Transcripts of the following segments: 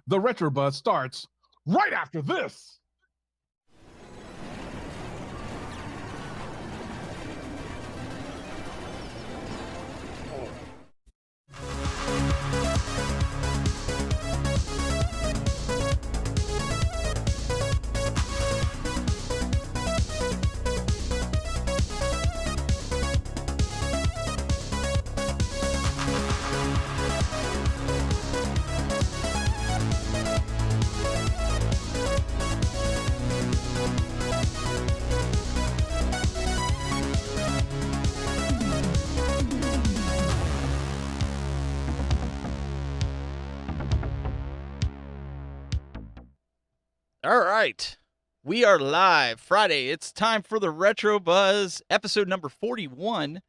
The Retro Buzz starts right after this. All right. We are live Friday. It's time for the Retro Buzz, episode number 41.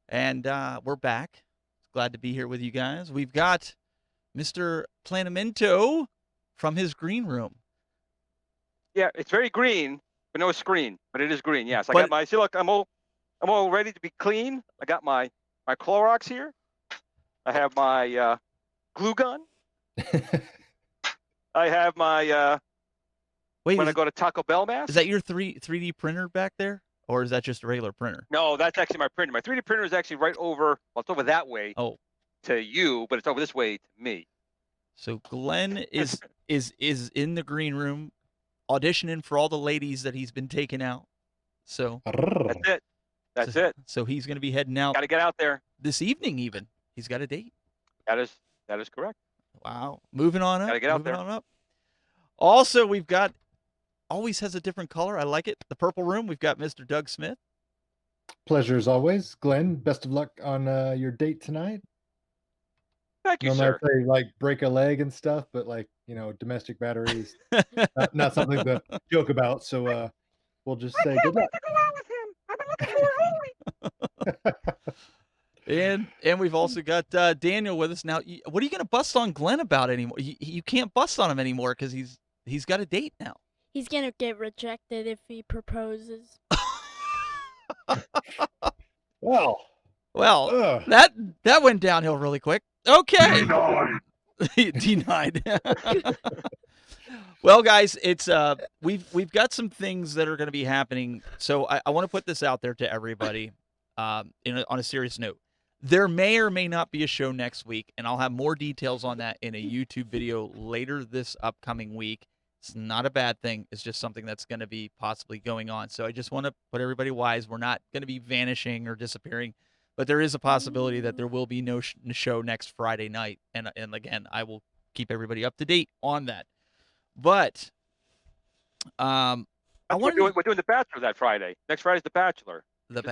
And we're back. Glad to be here with you guys. We've got Mr. Planamento from his green room. Yeah, it's very green, but no screen. But it is green, yes. I got my, see, look, I'm all ready to be clean. I got my Clorox here. I have my glue gun. I have my... Wait, when I go to Taco Bell mask. Is that your 3D printer back there? Or is that just a regular printer? No, that's actually my printer. My 3D printer is actually right over, well, it's over that way to you, but it's over this way to me. So Glenn is in the green room auditioning for all the ladies that he's been taking out. So that's it. That's it. So he's going to be heading out. Got to get out there. This evening even. He's got a date. That is correct. Wow. Moving on up. Got to get out moving there. On up. Also, we've got... Always has a different color. I like it. The purple room, we've got Mr. Doug Smith. Pleasure as always. Glenn, best of luck on your date tonight. Thank you, sir. Say, like break a leg and stuff, but like, domestic batteries, not something to joke about. So we'll just say good luck. I've been looking for And we've also got Daniel with us now. What are you going to bust on Glenn about anymore? You can't bust on him anymore because he's got a date now. He's gonna get rejected if he proposes. Well, that went downhill really quick. Okay. Denied. Well, guys, it's we've got some things that are going to be happening. So I want to put this out there to everybody. On a serious note, there may or may not be a show next week, and I'll have more details on that in a YouTube video later this upcoming week. It's not a bad thing. It's just something that's going to be possibly going on. So I just want to put everybody wise. We're not going to be vanishing or disappearing, but there is a possibility that there will be no show next Friday night. And again, I will keep everybody up to date on that. But we're doing The Bachelor that Friday. Next Friday's The Bachelor. The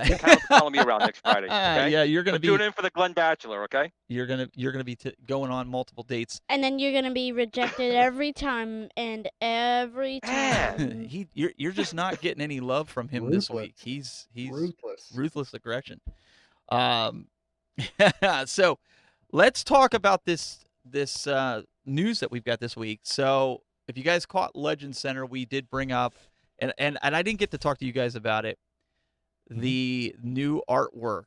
follow me around next Friday. Okay? Yeah, you're gonna be tune in for the Glenn Bachelor. Okay. You're gonna be going on multiple dates, and then you're gonna be rejected every time and every time. You're just not getting any love from him this week. He's ruthless aggression. So let's talk about this news that we've got this week. So if you guys caught Legend Center, we did bring up, and I didn't get to talk to you guys about it. The new artwork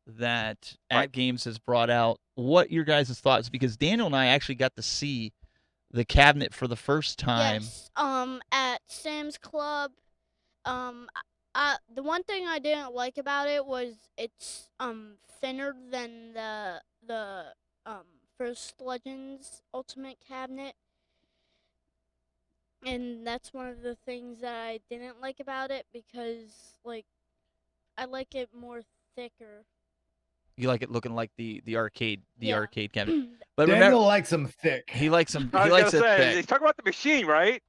that AtGames has brought out. What your guys' thoughts? Because Daniel and I actually got to see the cabinet for the first time. Yes. At Sam's Club. The one thing I didn't like about it was it's thinner than the first Legends Ultimate cabinet. And that's one of the things that I didn't like about it because I like it more thicker. You like it looking like the arcade cabinet. But Daniel likes them thick. He likes them. He likes it thick. He's talking about the machine, right?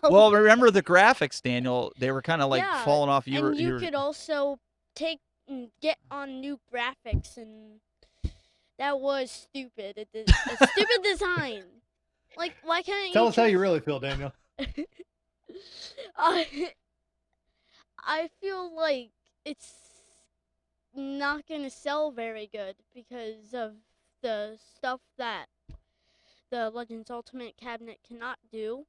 Well, remember the graphics, Daniel? They were kind of falling off. You could also get on new graphics, and that was stupid. A stupid design. Why can't you tell us how you really feel, Daniel? I feel like it's not going to sell very good because of the stuff that the Legends Ultimate cabinet cannot do.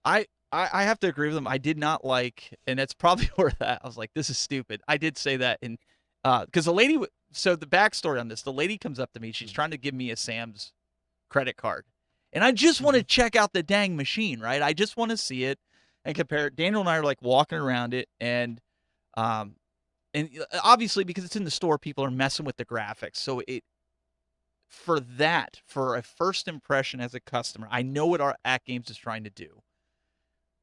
I I have to agree with them. I did not like, and that's probably where that I was like, this is stupid. I did say that, and because the lady, so the backstory on this, the lady comes up to me. She's trying to give me a Sam's credit card, and I just want to check out the dang machine, right? I just want to see it and compare it. Daniel and I are like walking around it, and obviously because it's in the store, people are messing with the graphics, so for a first impression as a customer, I know what our AtGames is trying to do.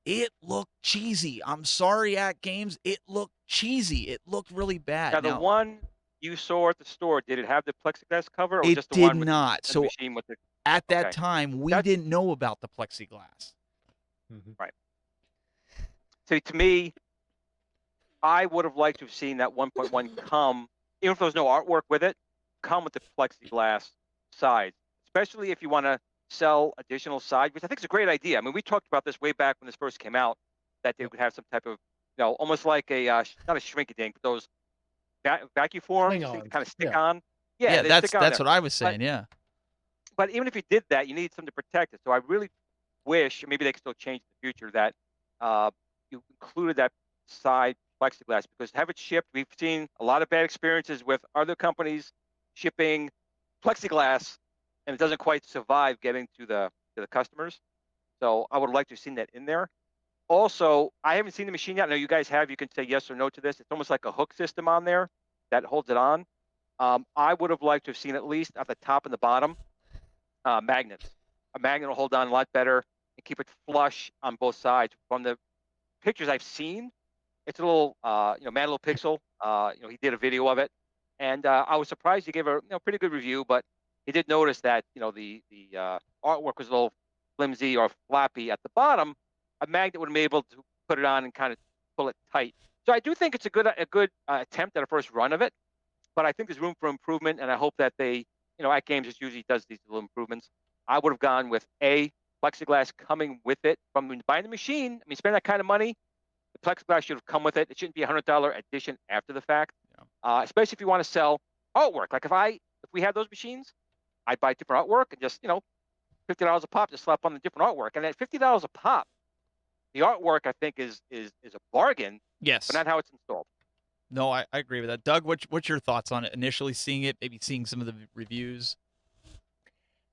It looked cheesy. I'm sorry, AtGames. It looked cheesy. It looked really bad. Now, the one you saw at the store, did it have the plexiglass cover, or it just the did one with not. the So machine with the? at that Okay. time, we That's- didn't know about the plexiglass. Right. So to me, I would have liked to have seen that 1.1 come, even if there was no artwork with it, come with the plexiglass sides, especially if you want to sell additional sides, which I think is a great idea. I mean, we talked about this way back when this first came out, that they would have some type of, almost like a, not a shrink-a-dink, but those vacuum forms Hang-ons, kind of stick yeah. on. Yeah, they that's stick on there. what I was saying. Yeah. But even if you did that, you need something to protect it. So I really wish, maybe they can still change in the future, that you included that side plexiglass, because to have it shipped, we've seen a lot of bad experiences with other companies shipping plexiglass, and it doesn't quite survive getting to the customers. So I would like to have seen that in there. Also, I haven't seen the machine yet. I know you guys have. You can say yes or no to this. It's almost like a hook system on there that holds it on. I would have liked to have seen at least at the top and the bottom magnets. A magnet will hold on a lot better and keep it flush on both sides. From the pictures I've seen, it's a little, Man Little Pixel. He did a video of it, and I was surprised he gave a pretty good review. But he did notice that the artwork was a little flimsy or flappy at the bottom. A magnet would have been able to put it on and kind of pull it tight. So I do think it's a good attempt at a first run of it, but I think there's room for improvement, and I hope that they, AtGames just usually does these little improvements. I would have gone with plexiglass coming with it from buying the machine. I mean, spend that kind of money. The plexiglass should have come with it. It shouldn't be a $100 addition after the fact, especially if you want to sell artwork. Like if we had those machines, I'd buy different artwork and just $50 a pop to slap on the different artwork. And at $50 a pop, the artwork I think is a bargain. Yes. But not how it's installed. No, I agree with that. Doug, what's your thoughts on it? Initially seeing it, maybe seeing some of the reviews.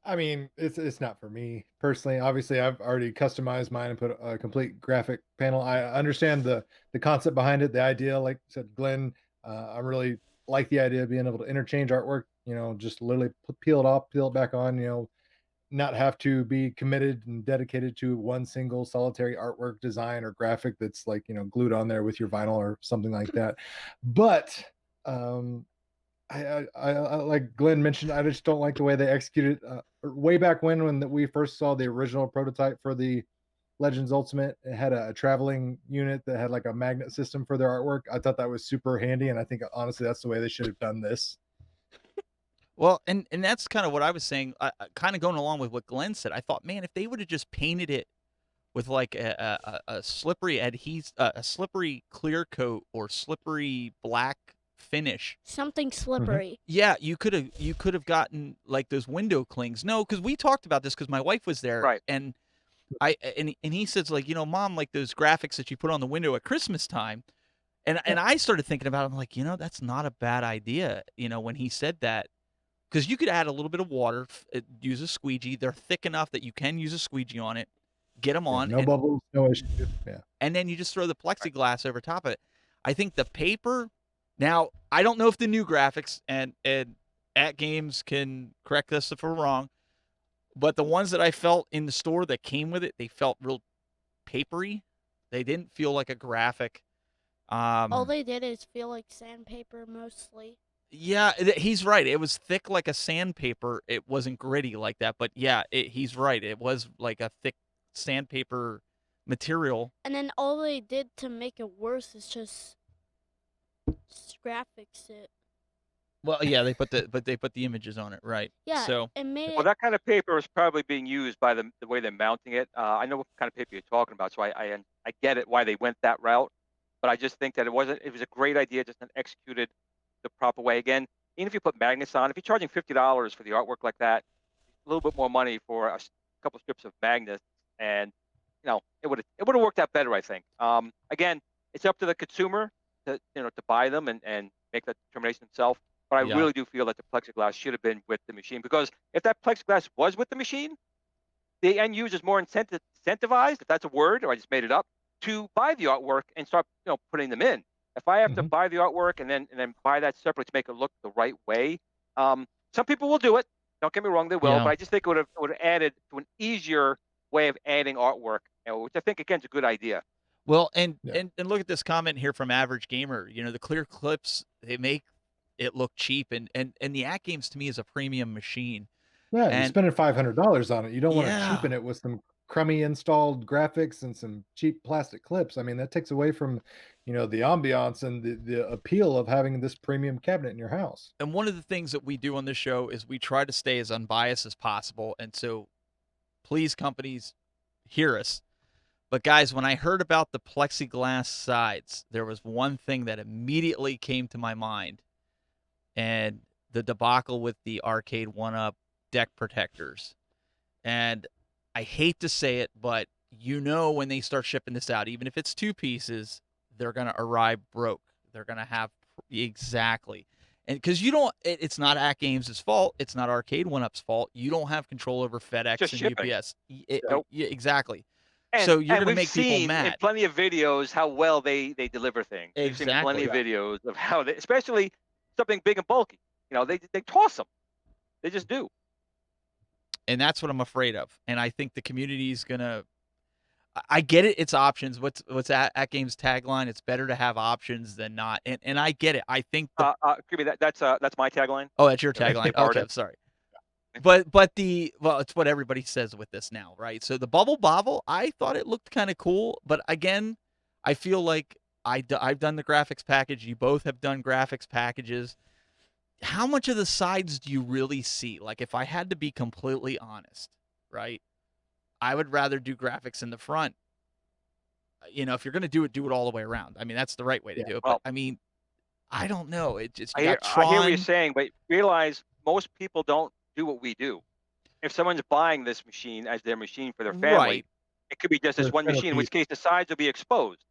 I mean, it's not for me personally. Obviously, I've already customized mine and put a complete graphic panel. I understand the concept behind it, the idea. Like said Glenn, I really like the idea of being able to interchange artwork. Just literally peel it off, peel it back on. Not have to be committed and dedicated to one single solitary artwork design or graphic that's like glued on there with your vinyl or something like that. But I like Glenn mentioned, I just don't like the way they executed way back when we first saw the original prototype for the Legends Ultimate. It had a traveling unit that had like a magnet system for their artwork. I thought that was super handy, and I think honestly that's the way they should have done this. Well, and that's kind of what I was saying, kind of going along with what Glenn said. I thought, man, if they would have just painted it with like a slippery a slippery clear coat or slippery black finish, Something slippery. yeah, you could have gotten like those window clings. No, because we talked about this because my wife was there, Right. and he says like, Mom, like those graphics that you put on the window at Christmas time, and I started thinking about it. I'm like, that's not a bad idea. When he said that. Because you could add a little bit of water, use a squeegee. They're thick enough that you can use a squeegee on it, get them on. No bubbles, no issue. Yeah. And then you just throw the plexiglass over top of it. I think the paper, now, I don't know if the new graphics, and AtGames can correct us if we're wrong, but the ones that I felt in the store that came with it, they felt real papery. They didn't feel like a graphic. All they did is feel like sandpaper mostly. Yeah, he's right. It was thick like a sandpaper. It wasn't gritty like that. But yeah, he's right. It was like a thick sandpaper material. And then all they did to make it worse is just graphics it. Well, yeah, they put the images on it, right? Yeah, So it made Well, it. that kind of paper is probably being used by the way they're mounting it. I know what kind of paper you're talking about, so I get it why they went that route. But I just think that it was a great idea, just not executed the proper way. Again, even if you put magnets on, if you're charging $50 for the artwork like that, a little bit more money for a couple strips of magnets, and it would have worked out better, I think. Again, it's up to the consumer to buy them and make that determination themselves. But I really do feel that the plexiglass should have been with the machine, because if that plexiglass was with the machine, the end user is more incentivized, if that's a word, or I just made it up, to buy the artwork and start putting them in. If I have to buy the artwork and then buy that separately to make it look the right way, some people will do it. Don't get me wrong, they will. Yeah. But I just think it would have added to an easier way of adding artwork, which I think again is a good idea. Well, and look at this comment here from Average Gamer. The clear clips, they make it look cheap, and the AtGames to me is a premium machine. Yeah, you're spending $500 on it. You don't want to Yeah. cheapen it with some crummy installed graphics and some cheap plastic clips. I mean, that takes away from, the ambiance and the appeal of having this premium cabinet in your house. And one of the things that we do on this show is we try to stay as unbiased as possible. And so please, companies, hear us. But guys, when I heard about the plexiglass sides, there was one thing that immediately came to my mind, and the debacle with the arcade 1-up deck protectors. And I hate to say it, but when they start shipping this out, even if it's 2 pieces, they're going to arrive broke. They're going to have exactly. And because it's not AtGames' fault. It's not Arcade 1-Up's fault. You don't have control over FedEx Just and shipping. UPS. Nope. Yeah, exactly. And, so you're and going to we've make people seen mad. in plenty of videos how well they deliver things. We've seen plenty of videos of how they, especially something big and bulky. They toss them. They just do. And that's what I'm afraid of. And I think the community is going to. I get it. It's options. What's AtGames' tagline? It's better to have options than not. And I get it. I think. That's my tagline. Oh, that's your tagline. Okay, I'm sorry. But it's what everybody says with this now, right? So the Bubble Bobble, I thought it looked kind of cool, but again, I feel like I've done the graphics package. You both have done graphics packages. How much of the sides do you really see? Like, if I had to be completely honest, right? I would rather do graphics in the front. If you're going to do it all the way around. I mean, that's the right way to do it. But I mean, I don't know. I hear what you're saying, but realize most people don't do what we do. If someone's buying this machine as their machine for their family, it could be just this one machine, in which case the sides will be exposed.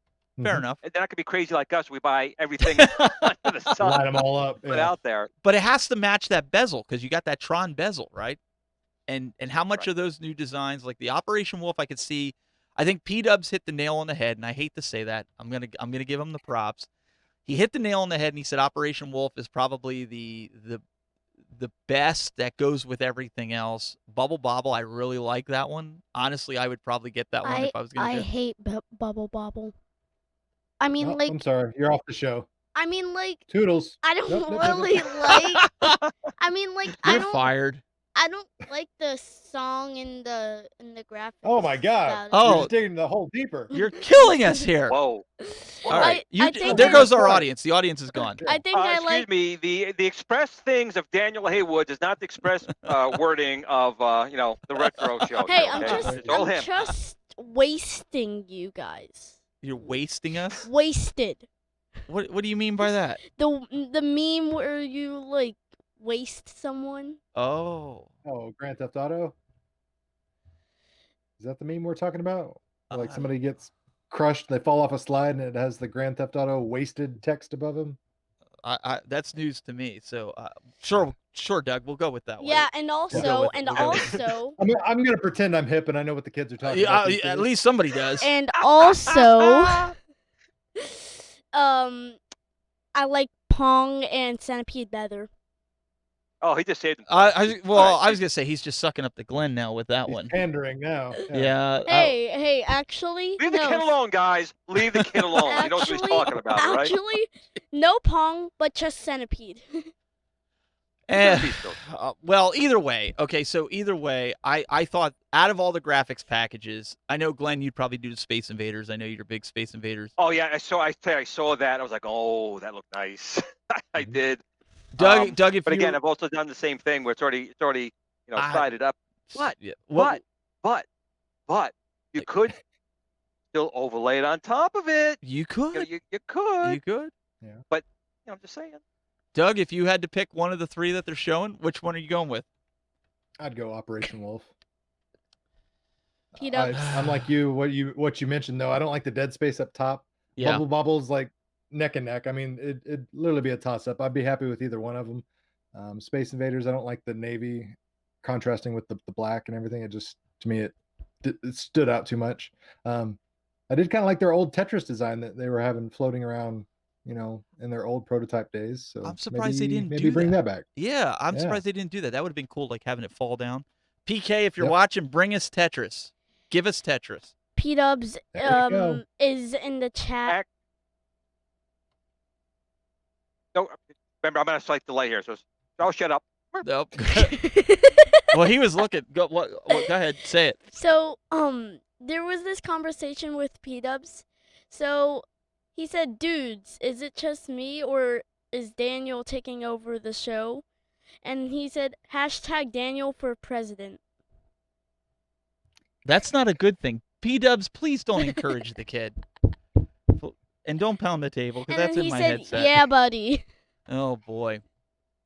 Fair enough. And they're not going to be crazy like us. We buy everything under the sun. Line them all up. Put out there. But it has to match that bezel, because you got that Tron bezel, right? And how much of those new designs, like the Operation Wolf, I could see. I think P-Dubs hit the nail on the head, and I hate to say that. I'm gonna give him the props. He hit the nail on the head, and he said Operation Wolf is probably the best that goes with everything else. Bubble Bobble, I really like that one. Honestly, I would probably get that one if I was going to. I hate Bubble Bobble. I mean, I'm sorry, you're off the show. I mean, Toodles. I don't really like. I mean, You're fired. I don't like the song in the graphics. Oh my God! Oh, you're just digging the hole deeper. You're killing us here. Whoa! All right, there goes our audience. The audience is gone. I think I like. Excuse me. The express things of Daniel Haywood does not the express wording of the retro show. Hey, okay? I'm just wasting you guys. You're wasting us. Wasted. What do you mean by that? The meme where you waste someone. Oh, Grand Theft Auto? Is that the meme we're talking about? Like somebody gets crushed, they fall off a slide, and it has the Grand Theft Auto wasted text above them? That's news to me. So sure, Doug, we'll go with that one. Yeah, and also, I'm going to pretend I'm hip and I know what the kids are talking about. At least somebody does. And also, I like Pong and Centipede better. Oh, he just saved him. I was gonna say he's just sucking up the Glen now with that one. Pandering now. Yeah. Hey, actually, leave the kid alone, guys. Leave the kid alone. He knows what he's talking about, right? Actually, no Pong, but just Centipede. Well, either way. Okay, so either way, I thought out of all the graphics packages, I know Glenn, you'd probably do Space Invaders. I know you're big Space Invaders. Oh yeah, I saw that. I was like, oh, that looked nice. I did. Doug, but again, I've also done the same thing where it's already sided up. But you could still overlay it on top of it. You could. You could. You could. Yeah. But I'm just saying. Doug, if you had to pick one of the 3 that they're showing, which one are you going with? I'd go Operation Wolf. P-dubs. I'm like you. What you mentioned though, I don't like the dead space up top. Yeah. Bubble Bobble's like neck and neck. I mean, it'd literally be a toss up. I'd be happy with either one of them. Space Invaders, I don't like the navy contrasting with the black and everything. It just, to me, it stood out too much. I did kind of like their old Tetris design that they were having floating around, in their old prototype days. So I'm surprised they didn't maybe do bring that. that back. Yeah, I'm Yeah. surprised they didn't do that. That would have been cool, like having it fall down. PK, if you're Yep. watching, bring us Tetris. Give us Tetris. P-dubs There you go. is in the chat. No, remember, I'm on a slight delay here, so I'll shut up. Nope. Well, he was looking. Go ahead, say it. So, there was this conversation with P-dubs. So, he said, dudes, is it just me or is Daniel taking over the show? And he said, hashtag Daniel for president. That's not a good thing. P-dubs, please don't encourage the kid. And don't pound the table, because And that's then in he my said, headset. yeah, buddy. Oh, boy.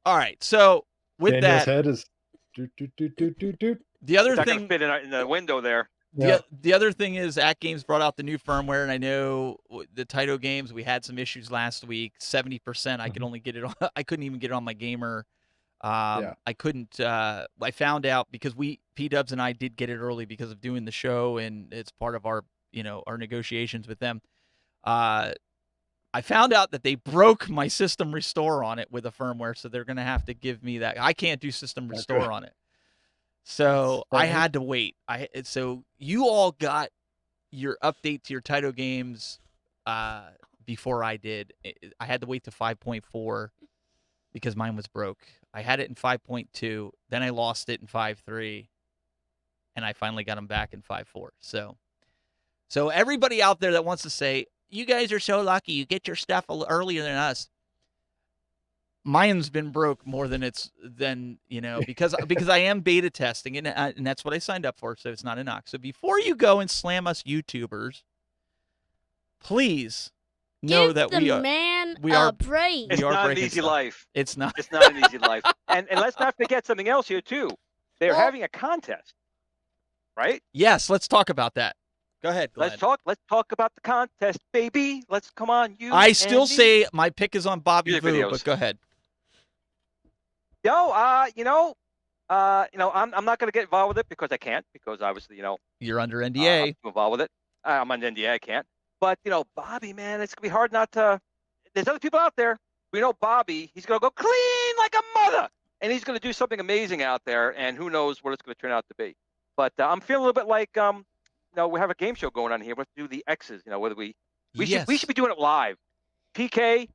All right, so with Daniel's that, head is doot. the other It's not going thing... to fit in the window there. Yeah. The other thing is AtGames brought out the new firmware, and I know the Taito games, we had some issues last week. 70%, I could only get it on. I couldn't even get it on my gamer. Yeah. I couldn't. I found out because P-dubs and I did get it early because of doing the show, and it's part of our our negotiations with them. I found out that they broke my system restore on it with a firmware, so they're gonna have to give me that. I can't do system restore on it. So I had to wait. So you all got your update to your Taito games before I did. I had to wait to 5.4 because mine was broke. I had it in 5.2, then I lost it in 5.3, and I finally got them back in 5.4. So everybody out there that wants to say, you guys are so lucky, you get your stuff a little earlier than us. Mine's been broke more than because I am beta testing and that's what I signed up for, so it's not a knock. So before you go and slam us YouTubers, please know Give that the we are man we are- a break. It's You are not an breaking easy stuff. life. it's not It's not an easy life. And let's not forget something else here too. They're Well- having a contest, right? Yes, let's talk about that. Go ahead, Glenn. Let's talk about the contest, baby. Come on, you. I still and me. say my pick is on Bobby Music Vu, videos. but go ahead. No, I'm not going to get involved with it because I can't, because obviously, You're under I'm NDA. too involved with it. I'm on NDA, I can't. But Bobby, man, it's gonna be hard not to. There's other people out there. We know Bobby. He's gonna go clean like a mother, and he's gonna do something amazing out there. And who knows what it's gonna turn out to be. But I'm feeling a little bit like we have a game show going on here. Let's do the X's. Whether we Yes. should be doing it live. PK,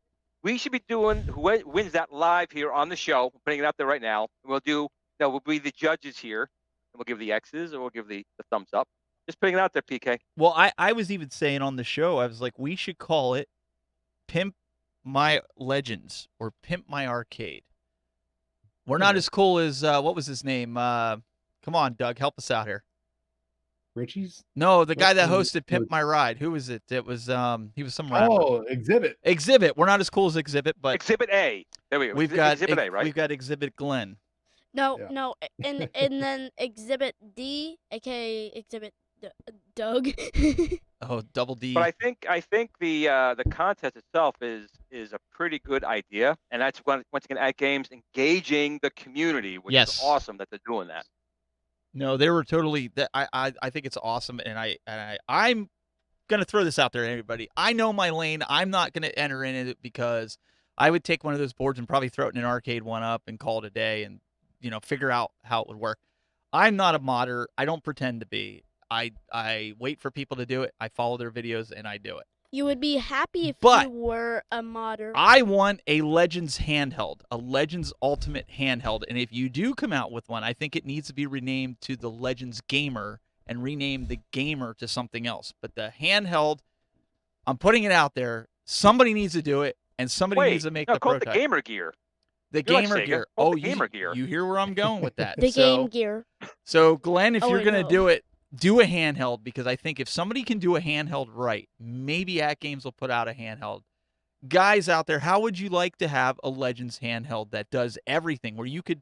we should be doing who wins that live here on the show. I'm putting it out there right now. We'll be the judges here, and we'll give the X's or we'll give the thumbs up. Just putting it out there, PK. Well, I was even saying on the show, I was like, we should call it Pimp My Legends or Pimp My Arcade. We're not as cool as what was his name? Come on, Doug, help us out here. Richie's? No, the guy that What's hosted Pimp My Ride. Who was it? It was he was some rapper. Oh, Exhibit. Exhibit. We're not as cool as Exhibit, but Exhibit A. There we go. we've got Exhibit A, right? We've got Exhibit Glenn. No, Yeah. no, and then Exhibit D, aka Exhibit Doug. Oh, Double D. But I think the contest itself is a pretty good idea, and that's once again AtGames engaging the community, which Yes. is awesome that they're doing that. No, they were totally. I think it's awesome, and I'm gonna throw this out there to everybody. I know my lane. I'm not gonna enter in it because I would take one of those boards and probably throw it in an arcade one up and call it a day, and figure out how it would work. I'm not a modder. I don't pretend to be. I wait for people to do it. I follow their videos and I do it. You would be happy if But you were a modder. I want a Legends handheld, a Legends Ultimate handheld. And if you do come out with one, I think it needs to be renamed to the Legends Gamer and rename the Gamer to something else. But the handheld, I'm putting it out there. Somebody needs to do it, and somebody needs to make the call it prototype. the Gamer Gear. The You're like Gamer Sega. Gear. Call it Oh, the Gamer Gear. you hear where I'm going with that. The Game Gear. So, Glenn, if Oh, you're I going to know. do it, do a handheld, because I think if somebody can do a handheld right, maybe AtGames will put out a handheld. Guys out there, how would you like to have a Legends handheld that does everything, where you could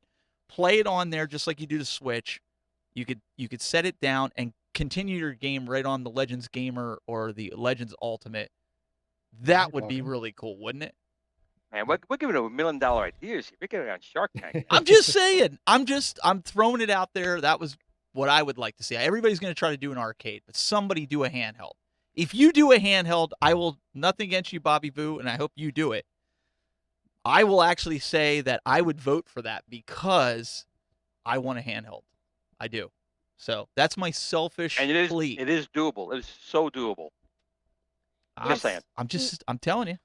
play it on there just like you do the Switch? You could set it down and continue your game right on the Legends Gamer or the Legends Ultimate, that would be really cool, wouldn't it? Man, we're giving them $1 million ideas here. We're getting on Shark Tank. I'm just saying. I'm throwing it out there. That was what I would like to see. Everybody's going to try to do an arcade, but somebody do a handheld. If you do a handheld, I will, nothing against you, Bobby Boo, and I hope you do it. I will actually say that I would vote for that because I want a handheld. I do. So that's my selfish plea. It is doable. It is so doable. I'm saying. I'm telling you.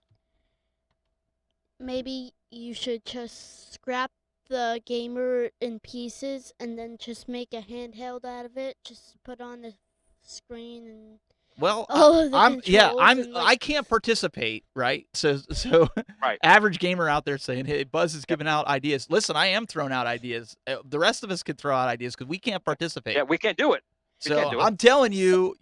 Maybe you should just scrap the gamer in pieces and then just make a handheld out of it. Just put on the screen and well, and I can't participate, right? So right. Average gamer out there saying, "Hey, Buzz is giving out ideas." Listen, I am throwing out ideas. The rest of us could throw out ideas because we can't participate. Yeah, we can't do it. I'm telling you,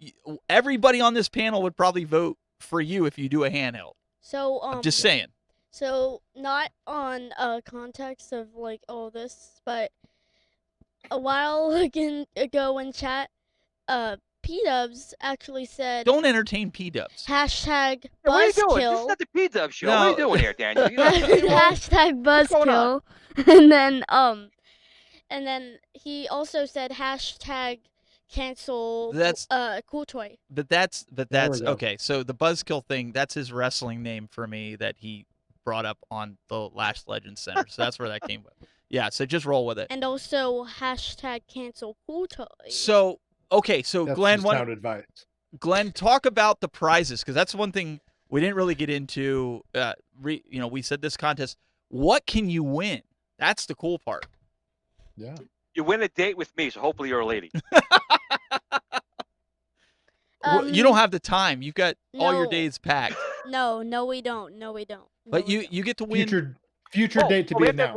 everybody on this panel would probably vote for you if you do a handheld. So I'm just saying. So not on context of like all this, but a while ago in chat, P-Dubs actually said, "Don't entertain P-Dubs." Hashtag What are you doing? This buzzkill. is not the P-Dub show. No. What are you doing here, Daniel? Hashtag What's going on? buzzkill. And then he also said hashtag cancel That's cool toy. But that's There we go. okay. So the Buzzkill thing, that's his wrestling name for me that he brought up on the last Legends Center. So that's where that came with. Yeah, so just roll with it. And also hashtag cancel cool toy. So okay, so That's Glenn, just sound advice. Glenn, talk about the prizes because that's one thing we didn't really get into. We said this contest. What can you win? That's the cool part. Yeah. You win a date with me, so hopefully you're a lady. You don't have the time. You've got all your no. days packed. No, we don't. But you get to win. Future date to be now.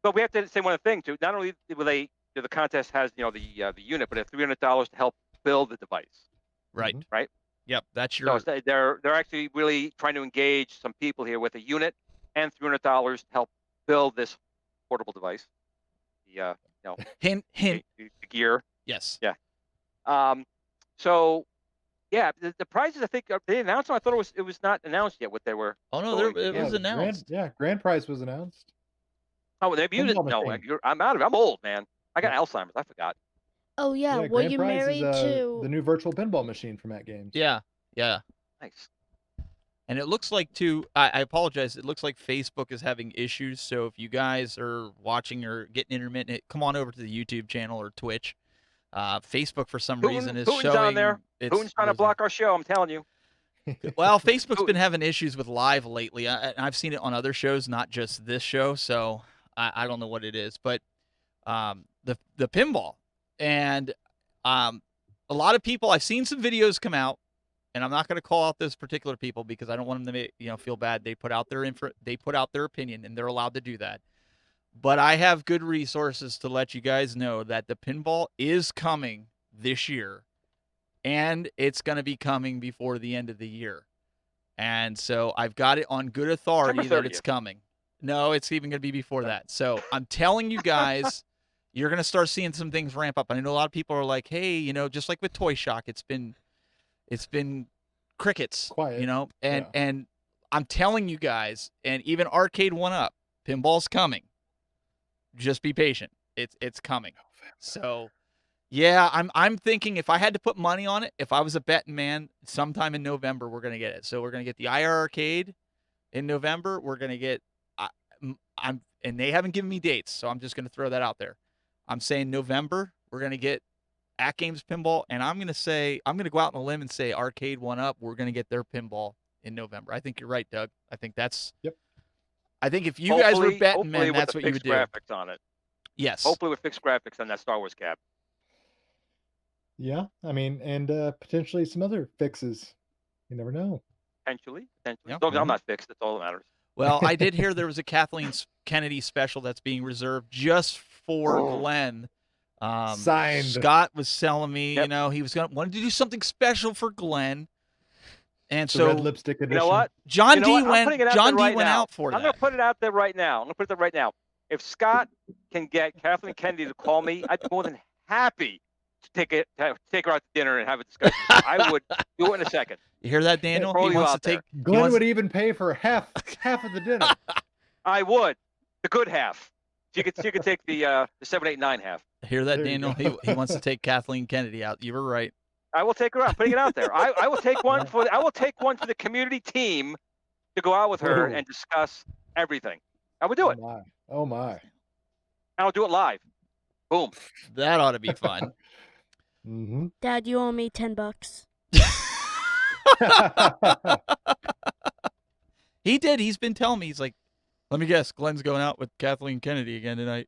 But we have to say one other thing too. Not only will the contest has the unit, but $300 to help build the device. Right. Mhm. Right. Yep. That's your. So they're actually really trying to engage some people here with a unit and $300 to help build this portable device. The Hint. the gear. Yes. Yeah. So, yeah, the prizes, I think, they announced them. I thought it was not announced yet what they were. Oh no, it was announced. Grand prize was announced. Oh, maybe you didn't know. I'm out of it. I'm old, man. I got Alzheimer's. I forgot. Oh yeah, were grand you prize married is, to the new virtual pinball machine from AtGames. Yeah. Nice. And it looks like I apologize. It looks like Facebook is having issues. So if you guys are watching or getting intermittent, come on over to the YouTube channel or Twitch. Facebook for some reason is Putin's showing. on there. Putin's trying to block our show. I'm telling you. Well, Facebook's been having issues with live lately. I've seen it on other shows, not just this show. So I don't know what it is, but the pinball and a lot of people. I've seen some videos come out, and I'm not going to call out those particular people because I don't want them to feel bad. They put out their opinion, and they're allowed to do that. But I have good resources to let you guys know that the pinball is coming this year, and it's going to be coming before the end of the year. And so I've got it on good authority that it's coming. No, it's even going to be before that. So I'm telling you guys, you're going to start seeing some things ramp up. I know a lot of people are like, hey, just like with Toy Shock, it's been crickets, Quiet. and I'm telling you guys, and even Arcade 1-Up, pinball's coming. Just be patient. It's coming. So, yeah, I'm thinking if I had to put money on it, if I was a betting man, sometime in November we're gonna get it. So we're gonna get the IR Arcade in November. We're gonna get and they haven't given me dates, so I'm just gonna throw that out there. I'm saying November we're gonna get AtGames pinball, and I'm gonna go out on a limb and say Arcade 1-Up. We're gonna get their pinball in November. I think you're right, Doug. I think that's. Yep. I think if you guys were betting men, that's what you would do. Graphics on it. Yes. Hopefully with fixed graphics on that Star Wars cap. Yeah, I mean, and potentially some other fixes. You never know. Potentially. Yep. As long as I'm not fixed, that's all that matters. Well, I did hear there was a Kathleen Kennedy special that's being reserved just for Glenn. Signed. Scott was telling me, Yep. he was wanted to do something special for Glenn. And The so red lipstick edition. You know what? John You know D what? I'm went putting it out John there D right went now. out for I'm that. going to put it out there right now. If Scott can get Kathleen Kennedy to call me, I'd be more than happy to take her out to dinner and have a discussion. I would do it in a second. You hear that, Daniel? Throw He you wants to out there. take. he Glenn wants- would even pay for half of the dinner. I would. The good half. She could take the 7, 8, 9 half. Hear that, There you Daniel? go. He wants to take Kathleen Kennedy out. You were right. I will take her out. I'm putting it out there. I will take one for the community team to go out with her Whoa. and discuss everything. I would do it. Oh my. I'll do it live. Boom. That ought to be fun. Mm-hmm. Dad, you owe me $10. He did. He's been telling me. He's like, let me guess. Glenn's going out with Kathleen Kennedy again tonight.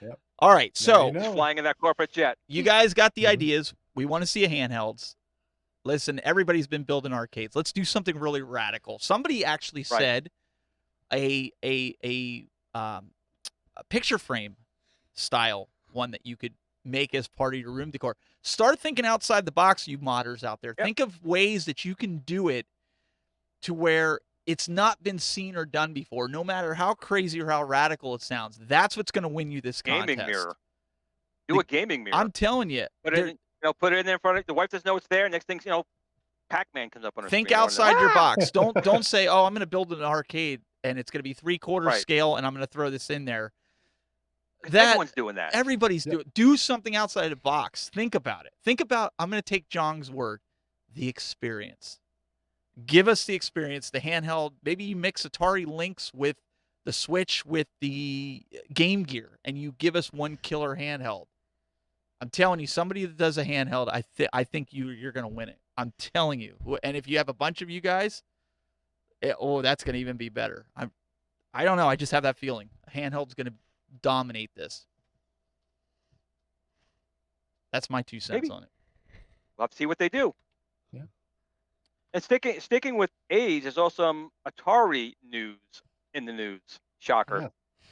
Yep. All right. Now So you know. Flying in that corporate jet. you guys got the Mhm. ideas. We want to see a handhelds. Listen, everybody's been building arcades. Let's do something really radical. Somebody actually Right. said a picture frame style one that you could make as part of your room decor. Start thinking outside the box, you modders out there. Yep. Think of ways that you can do it to where it's not been seen or done before, no matter how crazy or how radical it sounds. That's what's going to win you this Gaming contest. mirror. Do The- a gaming mirror. I'm telling you. Put it in, put it in there in front of the wife. Doesn't know it's there. Next thing, Pac-Man comes up on her Think screen. outside your box. Don't say, "Oh, I'm going to build an arcade and it's going to be 3/4 Right. scale and I'm going to throw this in there." Everyone's doing that. Everybody's Yep. do something outside the box. Think about it. Think about, I'm going to take Jong's word, the experience. Give us the experience, the handheld. Maybe you mix Atari Lynx with the Switch with the Game Gear and you give us one killer handheld. I'm telling you, somebody that does a handheld, I think you're going to win it. I'm telling you. And if you have a bunch of you guys, that's going to even be better. I don't know. I just have that feeling. A handheld's going to dominate this. That's my 2 cents Maybe. on it. We'll have to see what they do. Yeah. And sticking with age, there's also some Atari news in the news. Shocker. Yeah.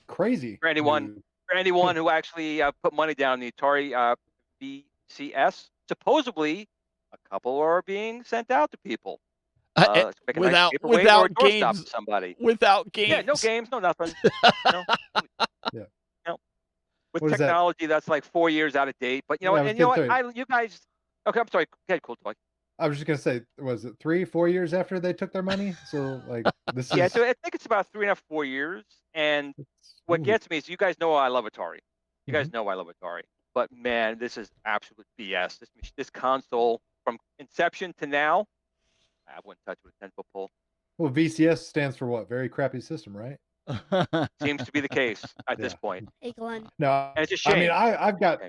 Crazy. For anyone- dude. For anyone who actually put money down on the Atari VCS, supposedly a couple are being sent out to people. To make a nice without paperweight or a without doorstop games, to somebody. without games. Yeah, no games, no nothing. no. Yeah. No. With What is that? technology that's like 4 years out of date, but Yeah, I was and you know what? gonna You guys. Okay, I'm sorry. Okay, cool. Toy. I was just gonna say, was it 3-4 years after they took their money? So like this Yeah, is so I think it's about 3.5, 4 years. And what ooh. gets me is you guys know I love Atari. You guys Mm-hmm. know I love Atari. But man, this is absolute BS. This console from inception to now, I wouldn't touch it with a 10-foot pole. Well, VCS stands for what? Very crappy system, right? Seems to be the case at this Yeah. point. Hey, Glenn. No, And it's a I mean, shame.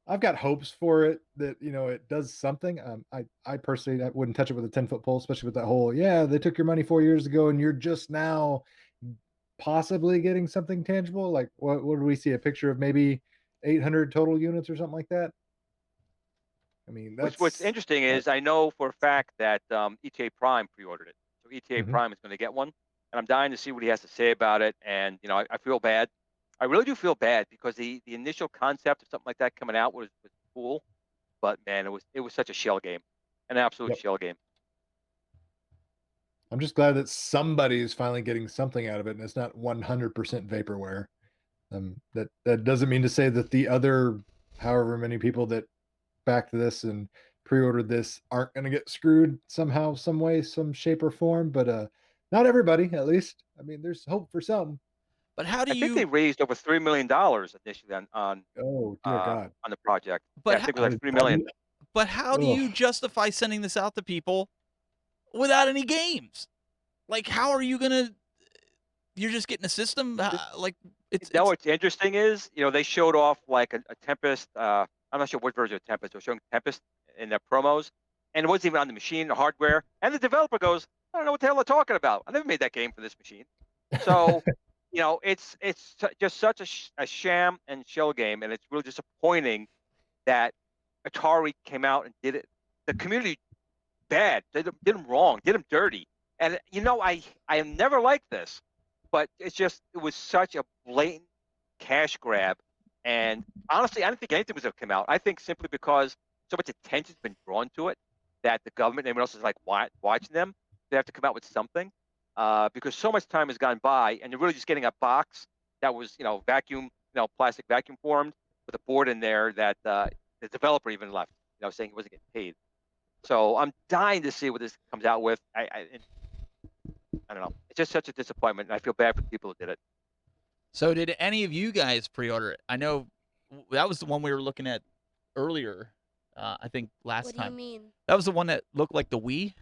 I've got hopes for it that it does something. I personally wouldn't touch it with a 10-foot pole, especially with that whole they took your money 4 years ago and you're just now possibly getting something tangible. Like what do we see? A picture of maybe 800 total units or something like that. I mean, that's What's interesting is I know for a fact that ETA Prime pre-ordered it. So ETA Mhm. Prime is going to get one. And I'm dying to see what he has to say about it. And, I feel bad. I really do feel bad because the initial concept of something like that coming out was cool. But, man, it was such a shell game. An absolute Yep. shell game. I'm just glad that somebody is finally getting something out of it, and it's not 100% vaporware. That doesn't mean to say that the other, however many people that backed this and pre-ordered this aren't going to get screwed somehow, some way, some shape or form. But not everybody, at least. I mean, there's hope for some. But how do I think they you? raised over $3 million initially on Oh dear God! the project. But Yeah, I think it was like $3 million. But how do you Ugh. justify sending this out to people without any games? Like, how are you gonna? You're just getting a system. Like it's What's interesting is, they showed off like a Tempest. I'm not sure what version of Tempest. They're showing Tempest in their promos, and it wasn't even on the machine, the hardware. And the developer goes, "I don't know what the hell they're talking about. I never made that game for this machine." So, it's just such a sham and shell game, and it's really disappointing that Atari came out and did it. The community bad. They did them wrong. Did them dirty. And I am never like this, but it was such a blatant cash grab. And honestly, I don't think anything was going to come out. I think simply because so much attention's been drawn to it that the government and everyone else is like watching them. They have to come out with something because so much time has gone by, and they're really just getting a box that was, vacuum, plastic vacuum formed, with a board in there that the developer even left, saying he wasn't getting paid. So I'm dying to see what this comes out with. I don't know. It's just such a disappointment, and I feel bad for the people who did it. So did any of you guys pre-order it? I know that was the one we were looking at earlier. I think last What time. do you mean? That was the one that looked like the Wii.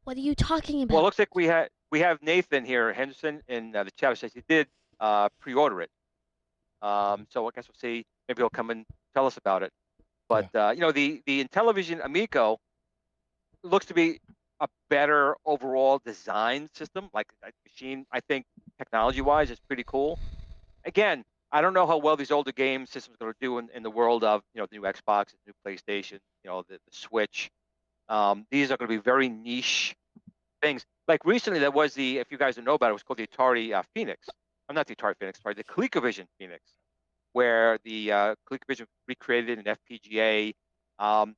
What are you talking about? Well, it looks like we have Nathan here, Henderson, in the chat, says he did pre-order it. So I guess we'll see. Maybe he'll come and tell us about it. But the Intellivision Amico looks to be a better overall design system. Like that machine, I think technology-wise is pretty cool. Again, I don't know how well these older game systems are going to do in the world of the new Xbox, the new PlayStation, the Switch. These are going to be very niche things. Like recently, there was if you guys don't know about it, it was called the Atari Phoenix. I'm not the Atari Phoenix, sorry, the ColecoVision Phoenix, where the ColecoVision recreated an FPGA.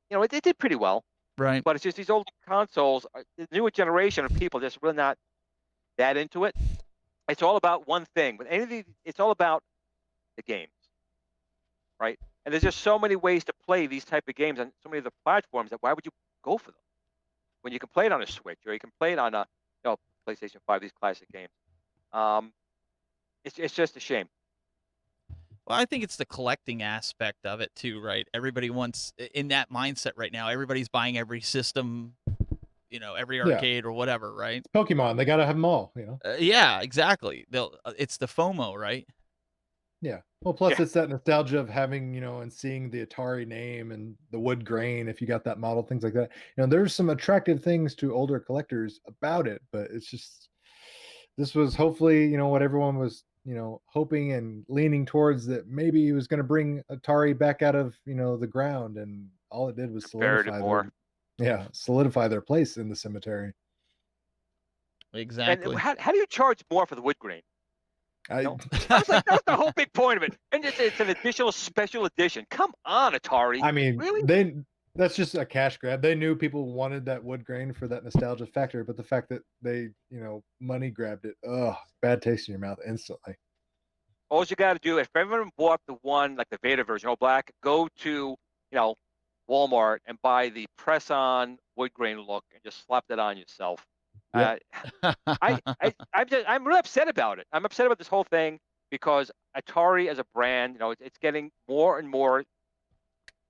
It did pretty well. Right. But it's just these old consoles, the newer generation of people just really not that into it. It's all about one thing. With anything, it's all about the games, right? And there's just so many ways to play these type of games on so many of the platforms that why would you go for them when you can play it on a Switch or you can play it on a PlayStation 5? These classic games. It's just a shame. Well, I think it's the collecting aspect of it too, right? Everybody wants in that mindset right now. Everybody's buying every system, every arcade or whatever, right? It's Pokemon. They got to have them all, Yeah, exactly. It's the FOMO, right? Yeah. Well, plus it's that nostalgia of having, and seeing the Atari name and the wood grain, if you got that model, things like that. There's some attractive things to older collectors about it, but it's just, this was hopefully, what everyone was, hoping and leaning towards, that maybe he was going to bring Atari back out of, the ground, and all it did was solidify their place in the cemetery. Exactly. And how do you charge more for the wood grain? That's the whole big point of it. And it's an additional special edition. Come on, Atari. I mean, really? That's just a cash grab. They knew people wanted that wood grain for that nostalgia factor, but the fact that they, money grabbed it, bad taste in your mouth instantly. All you got to do, if everyone bought the one, like the Vader version, all black, go to, Walmart and buy the press-on wood grain look and just slap that on yourself. Yep. I'm really upset about it. I'm upset about this whole thing because Atari as a brand, it's getting more and more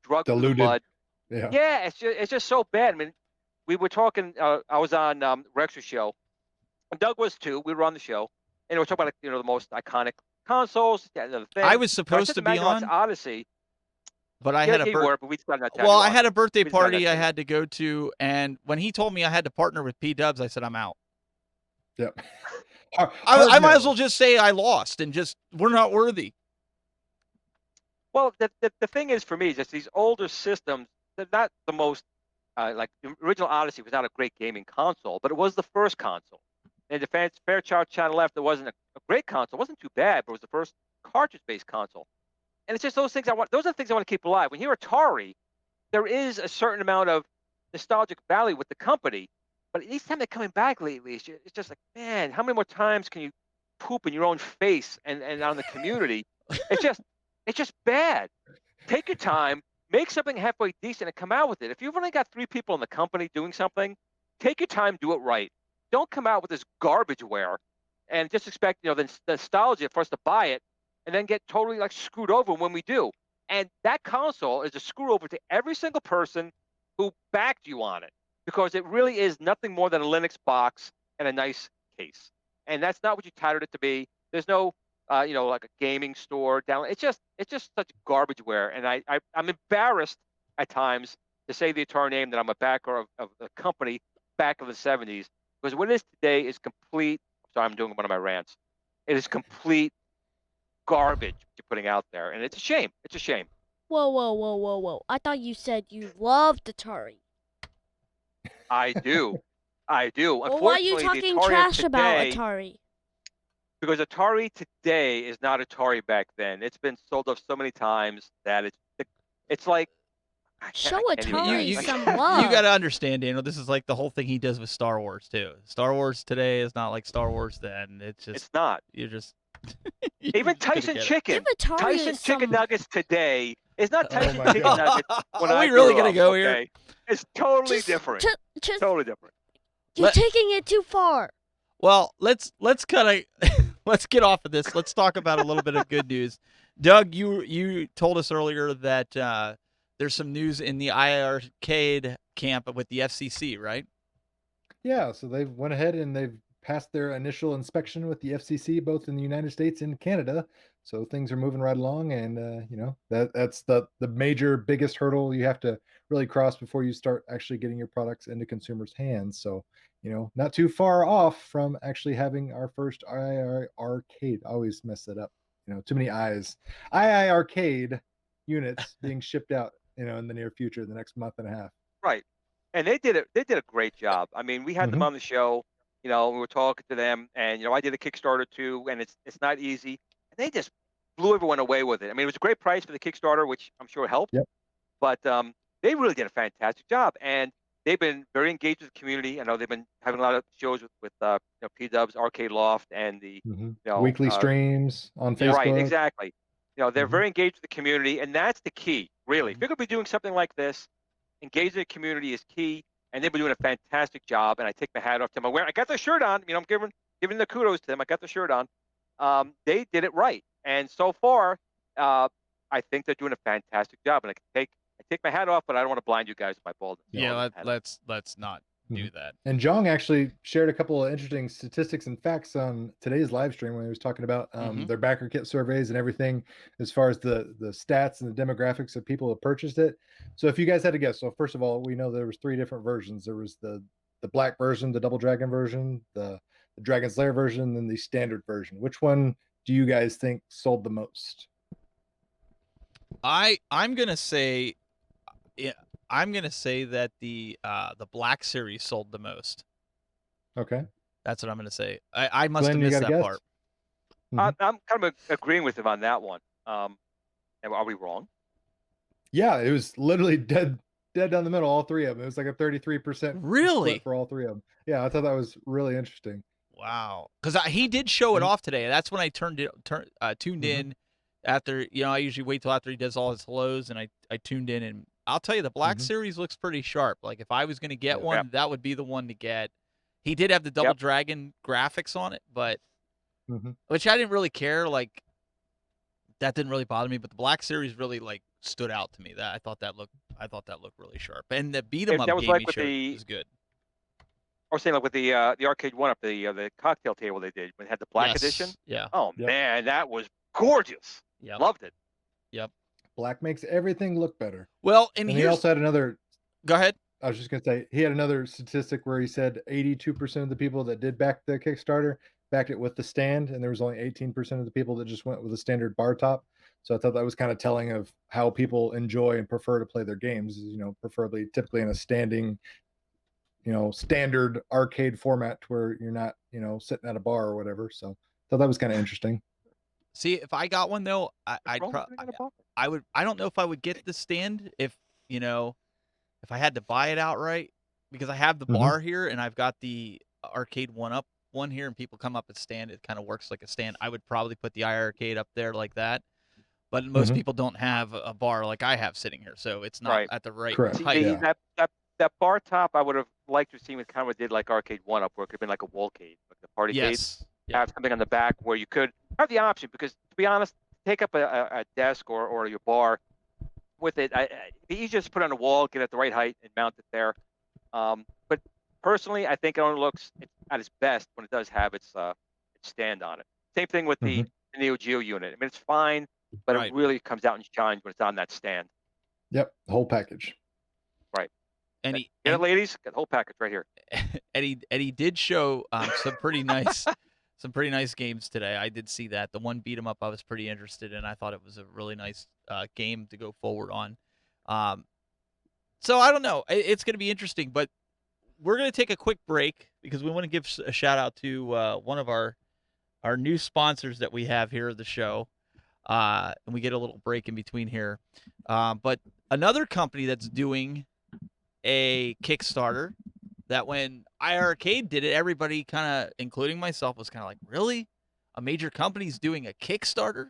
drugged in the mud. Yeah, it's just so bad. I mean, we were talking. I was on Rex's show, and Doug was too. We were on the show, and we were talking about the most iconic consoles. I was supposed to be on Odyssey, but I had I had a birthday party I had to go to, and when he told me I had to partner with P-Dubs, I said I'm out. Yep. I might as well just say I lost and just we're not worthy. Well, the thing is for me, just these older systems. They're not the most, like the original Odyssey was not a great gaming console, but it was the first console. And the Fairchild Channel left, it wasn't a great console. It wasn't too bad, but it was the first cartridge-based console. And it's just those things those are the things I want to keep alive. When you hear Atari, there is a certain amount of nostalgic value with the company, but each time they're coming back lately, it's just like, man, how many more times can you poop in your own face and on the community? It's just bad. Take your time. Make something halfway decent and come out with it. If you've only got 3 people in the company doing something, take your time, do it right. Don't come out with this garbageware and just expect, the nostalgia for us to buy it and then get totally screwed over when we do. And that console is a screw over to every single person who backed you on it, because it really is nothing more than a Linux box and a nice case. And that's not what you touted it to be. There's no like a gaming store down. It's just such garbageware, and I'm embarrassed at times to say the Atari name, that I'm a backer of the company back of the 70s, because what it is today is complete. Sorry, I'm doing one of my rants. It is complete garbage you're putting out there, and it's a shame. It's a shame. Whoa! I thought you said you loved Atari. I do. Well, why are you talking trash about Atari? Because Atari today is not Atari back then. It's been sold off so many times that it's like show Atari some love. You got to understand, Daniel. This is like the whole thing he does with Star Wars too. Star Wars today is not like Star Wars then. It's not. You're just Even Just gonna Tyson get it. Chicken. Give Atari Tyson some. Chicken Nuggets today is not Oh Tyson my Chicken God. Nuggets when Are I we really grew gonna up, go here? okay? It's totally Just, different. just Totally different. you're Let- taking it too far. Well, let's kind of let's get off of this. Let's talk about a little bit of good news. Doug, you told us earlier that there's some news in the iArcade camp with the FCC, right? Yeah, so they went ahead and they've passed their initial inspection with the FCC, both in the United States and Canada. So things are moving right along, and that's the major biggest hurdle you have to really cross before you start actually getting your products into consumers' hands. So not too far off from actually having our first II arcade. I always mess that up. Too many I's. II arcade units being shipped out. In the near future, the next month and a half. Right. And they did a great job. I mean, we had them Mhm. on the show, we were talking to them, and I did a Kickstarter too, and it's not easy. And they just blew everyone away with it. I mean, it was a great price for the Kickstarter, which I'm sure helped. Yep. But they really did a fantastic job, and they've been very engaged with the community. I know they've been having a lot of shows with P-Dubs, Arcade Loft, and the Weekly streams on Yeah. Facebook. right, exactly. They're Mhm. very engaged with the community, and that's the key, really. If Mhm. you're going to be doing something like this, engaging the community is key, and they've been doing a fantastic job. And I take my hat off to them. I got the shirt on. I'm giving the kudos to them. I got the shirt on. They did it right, and so far, I think they're doing a fantastic job. And I take my hat off, but I don't want to blind you guys with my baldness. Yeah, let's not do Mhm. that. And Jong actually shared a couple of interesting statistics and facts on today's live stream when he was talking about Mhm. their backer kit surveys and everything as far as the stats and the demographics of people who purchased it. So if you guys had to guess, so first of all, we know there was 3 different versions. There was the black version, the Double Dragon version, the Dragon's Lair version, and then the standard version. Which one do you guys think sold the most? I'm gonna say, yeah, I'm gonna say that the Black Series sold the most. Okay. That's what I'm gonna say. I must Glenn, have you missed got a that guess? part. Mhm. I'm kind of agreeing with him on that one. Are we wrong? Yeah, it was literally dead down the middle, all 3 of them. It was like a 33% Really? split for all 3 of them. Yeah, I thought that was really interesting. Wow, because he did show it And- off today. That's when I tuned Mhm. in. After I usually wait till after he does all his hellos, and I tuned in, and I'll tell you, the Black Mhm. Series looks pretty sharp. Like if I was gonna get Yeah. one, Yep. that would be the one to get. He did have the Double Yep. Dragon graphics on it, but Mhm. which I didn't really care. Like that didn't really bother me, but the Black Series really stood out to me. That I thought that looked really sharp, and the beat 'em If up that was game like he with showed the was good. I was saying like with the arcade one up, the cocktail table they did when it had the black Yes. edition. Yeah. Oh Yep. man, that was gorgeous. Yep. Loved it. Black makes everything look better. Well, and And he here's also had another go ahead. I was just gonna say he had another statistic where he said 82% of the people that did back the Kickstarter backed it with the stand, and there was only 18% of the people that just went with a standard bar top. So I thought that was kind of telling of how people enjoy and prefer to play their games, preferably typically in a standing, standard arcade format where you're not, sitting at a bar or whatever. So thought that was kind of interesting. See, if I got one though, What's I'd wrong with probably getting a ball? I would. I don't know if I would get the stand if if I had to buy it outright, because I have the Mhm. bar here and I've got the arcade one here, and people come up and stand. It kind of works like a stand. I would probably put the iArcade up there like that. But most Mhm. people don't have a bar like I have sitting here, so it's not Right. at the right Correct. See, height. Yeah. that bar top I would have liked to have seen with kind of what did like arcade one up, where it could have been like a wallcade, like the party cade. Yes. Yeah. Have something on the back where you could have the option, because to be honest, take up a desk or your bar with it. It'd be easier to put on a wall, get it at the right height, and mount it there. But personally, I think it only looks at its best when it does have its stand on it. Same thing with the Neo Geo unit. I mean, it's fine, but Right. it really comes out and shines when it's on that stand. Yep. The whole package. And Get he it, ladies? Got the whole package right here. and he did show some pretty nice games today. I did see that. The one beat 'em up I was pretty interested in. I thought it was a really nice game to go forward on. So I don't know. It's going to be interesting, but we're going to take a quick break because we want to give a shout out to one of our new sponsors that we have here at the show. And we get a little break in between here. But another company that's doing a Kickstarter that when iArcade did it, everybody kind of, including myself, was kind of like, really? a major company's doing a Kickstarter.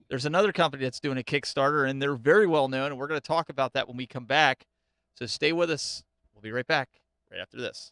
There's another company that's doing a Kickstarter, and they're very well known, and we're going to talk about that when we come back. So stay with us. We'll be right back right after this.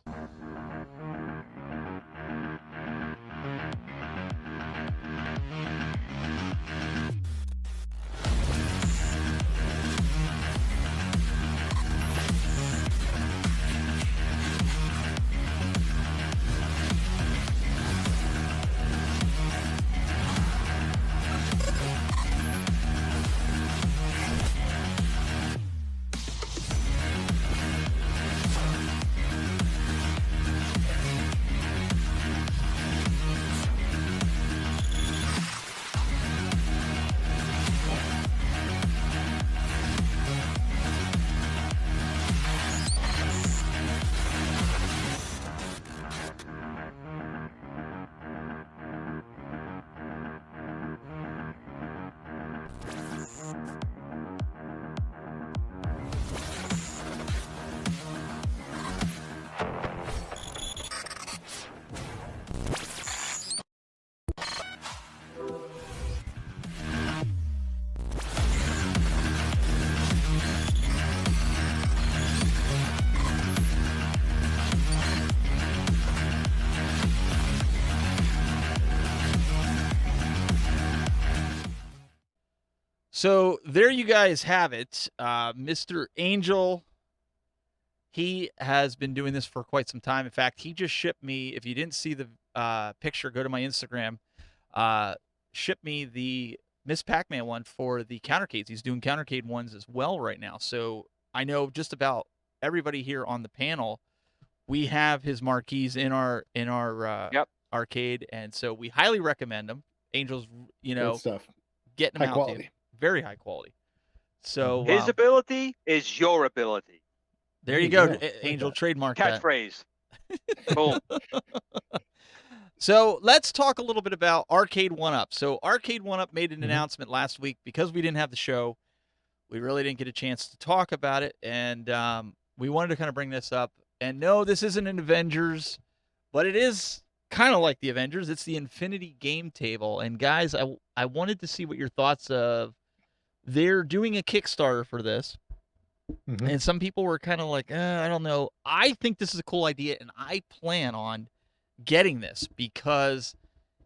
So there you guys have it. Mr. Angel, he has been doing this for quite some time. In fact, he just shipped me, if you didn't see the picture, go to my Instagram, shipped me the Miss Pac-Man one for the countercades. He's doing countercade ones as well right now. So I know just about everybody here on the panel, we have his marquees in our arcade, and so we highly recommend them. Angel's, Good stuff. getting them High out quality. to you. Very high quality. So His ability is your ability. there you go, Angel. Trademark that. Catchphrase. Boom. So let's talk a little bit about Arcade 1-Up. So Arcade 1-Up made an Mhm. announcement last week. Because we didn't have the show, we really didn't get a chance to talk about it, and we wanted to kind of bring this up. And no, this isn't an Avengers, but it is kind of like the Avengers. It's the Infinity Game Table. And guys, I wanted to see what your thoughts of. They're doing a Kickstarter for this. Mhm. And some people were kind of like, I don't know. I think this is a cool idea, and I plan on getting this because,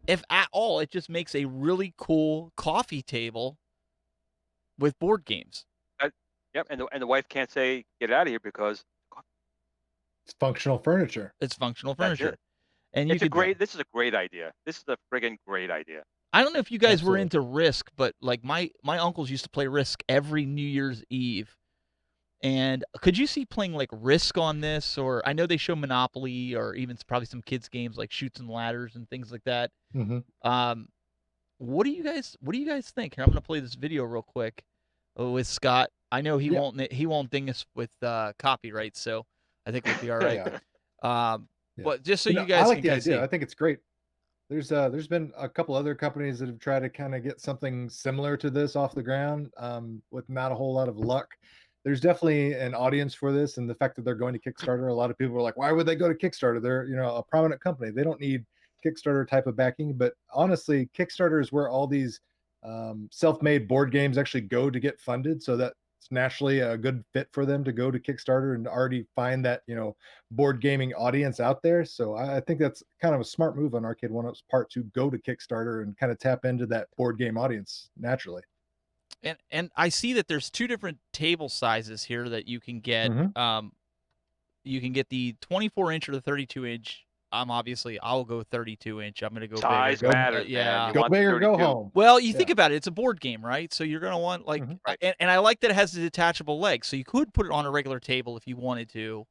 if at all, it just makes a really cool coffee table with board games. Yep. And the wife can't say get out of here because It's functional furniture. It's functional That's furniture. it. And you this is a great idea. This is a friggin' great idea. I don't know if you guys were Absolutely. into Risk, but like my uncles used to play Risk every New Year's Eve. And could you see playing like Risk on this? Or I know they show Monopoly or even probably some kids games like Chutes and Ladders and things like that. Mhm. What do you guys think? Here, I'm gonna play this video real quick with Scott. I know he Yeah. won't ding us with copyright, so I think we'll be all right. Yeah. Yeah. But just so You you know, guys I like can the kinda idea. see. I think it's great. There's been a couple other companies that have tried to kind of get something similar to this off the ground, with not a whole lot of luck. There's definitely an audience for this, and the fact that they're going to Kickstarter, a lot of people are like, "Why would they go to Kickstarter? They're a prominent company. They don't need Kickstarter type of backing." But honestly, Kickstarter is where all these self-made board games actually go to get funded. So that's naturally a good fit for them to go to Kickstarter and already find that board gaming audience out there. So I think that's kind of a smart move on Arcade 1-Up's part to go to Kickstarter and kind of tap into that board game audience naturally. And I see that there's two different table sizes here that you can get. Mhm. You can get the 24-inch or the 32-inch. I'll go 32-inch. I'm gonna go Size bigger. matters, Yeah. man. You Go want the big or go 32. home. Well, you think Yeah. about it. It's a board game, right? So you're gonna want like, Mhm. Right. and I like that it has the detachable legs, so you could put it on a regular table if you wanted to.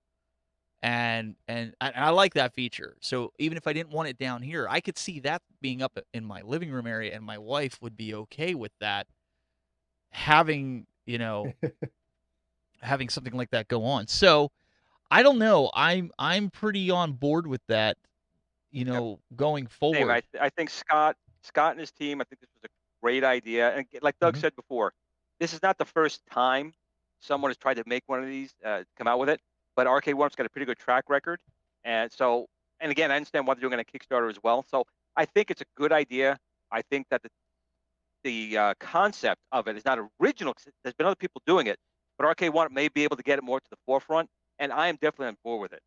And I like that feature. So even if I didn't want it down here, I could see that being up in my living room area, and my wife would be okay with that. Having having something like that go on. So I don't know. I'm pretty on board with that. Going Same. forward. I think Scott and his team. I think this was a great idea. And like Doug Mhm. said before, this is not the first time someone has tried to make one of these, come out with it. But Arcade 1-Up's got a pretty good track record, and again, I understand why they're doing it on Kickstarter as well. So I think it's a good idea. I think that the concept of it is not original. 'Cause there's been other people doing it, but Arcade One may be able to get it more to the forefront, and I am definitely on board with it.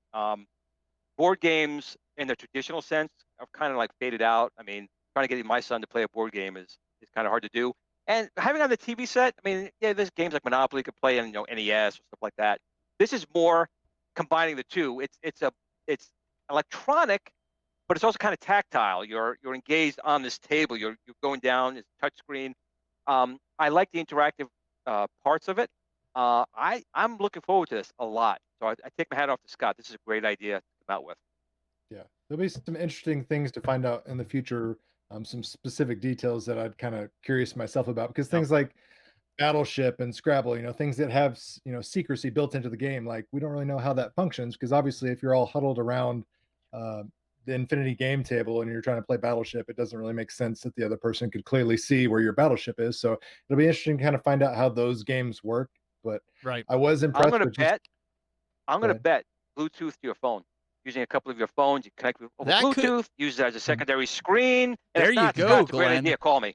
Board games in the traditional sense have kind of like faded out. I mean, trying to get my son to play a board game is kind of hard to do. And having on the TV set, I mean, yeah, there's games like Monopoly you could play on NES or stuff like that. This is more combining the two. It's electronic, but it's also kind of tactile. You're engaged on this table. You're going down. It's touch screen. I like the interactive parts of it. I'm looking forward to this a lot. So I take my hat off to Scott. This is a great idea to come out with. Yeah, there'll be some interesting things to find out in the future. Some specific details that I'd kind of curious myself about, because things like Battleship and Scrabble, things that have secrecy built into the game, like we don't really know how that functions, because obviously if you're all huddled around the infinity game table and you're trying to play Battleship, it doesn't really make sense that the other person could clearly see where your Battleship is. So it'll be interesting to kind of find out how those games work. But Right. I was impressed. I'm gonna bet Bluetooth to your phone. Using a couple of your phones, you connect with over Bluetooth, use it as a secondary screen. And There if you not, go, Scott, it's a great Glenn. idea. Call me.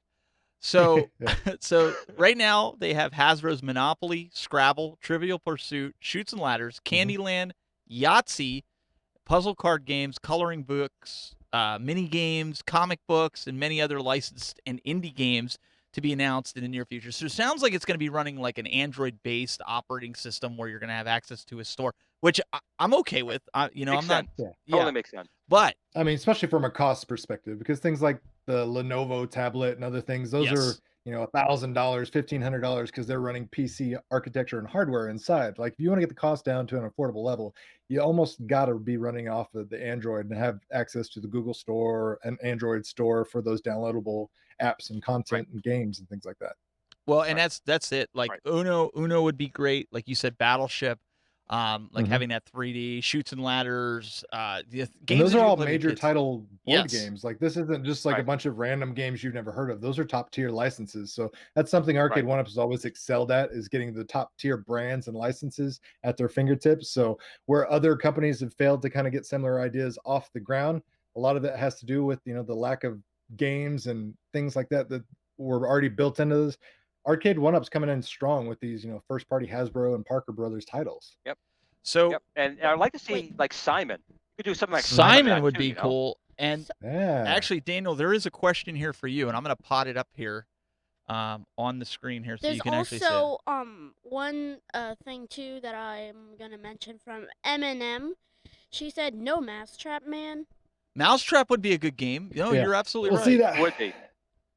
So, so right now they have Hasbro's Monopoly, Scrabble, Trivial Pursuit, Shoots and Ladders, Candyland, Yahtzee, puzzle card games, coloring books, mini games, comic books, and many other licensed and indie games to be announced in the near future. So it sounds like it's going to be running like an Android-based operating system where you're going to have access to a store, which I'm okay with. Makes sense. Totally makes sense. But I mean, especially from a cost perspective, because things like the Lenovo tablet and other things, those are $1,000, $1,500, because they're running PC architecture and hardware inside. Like, if you want to get the cost down to an affordable level, you almost got to be running off of the Android and have access to the Google Store and Android Store for those downloadable apps and content and games and things like that. Well, and that's it. Like Uno would be great. Like you said, Battleship. Like having that 3D, Shoots and Ladders, games. And those are all major title board Yes. games. Like, this isn't just like a bunch of random games you've never heard of. Those are top tier licenses. So that's something Arcade One Up has always excelled at, is getting the top tier brands and licenses at their fingertips. So where other companies have failed to kind of get similar ideas off the ground, a lot of that has to do with the lack of games and things like that were already built into this. Arcade One Up's coming in strong with these, first party Hasbro and Parker Brothers titles. Yep. So, and I'd like to see like Simon. You could do something like Simon would be too, cool. And actually, Daniel, there is a question here for you, and I'm going to pot it up here on the screen here, so you can actually see it. There's also one thing too that I'm gonna mention from Eminem. She said, "No Mousetrap, man." Mousetrap would be a good game. You're absolutely right. See, that would be.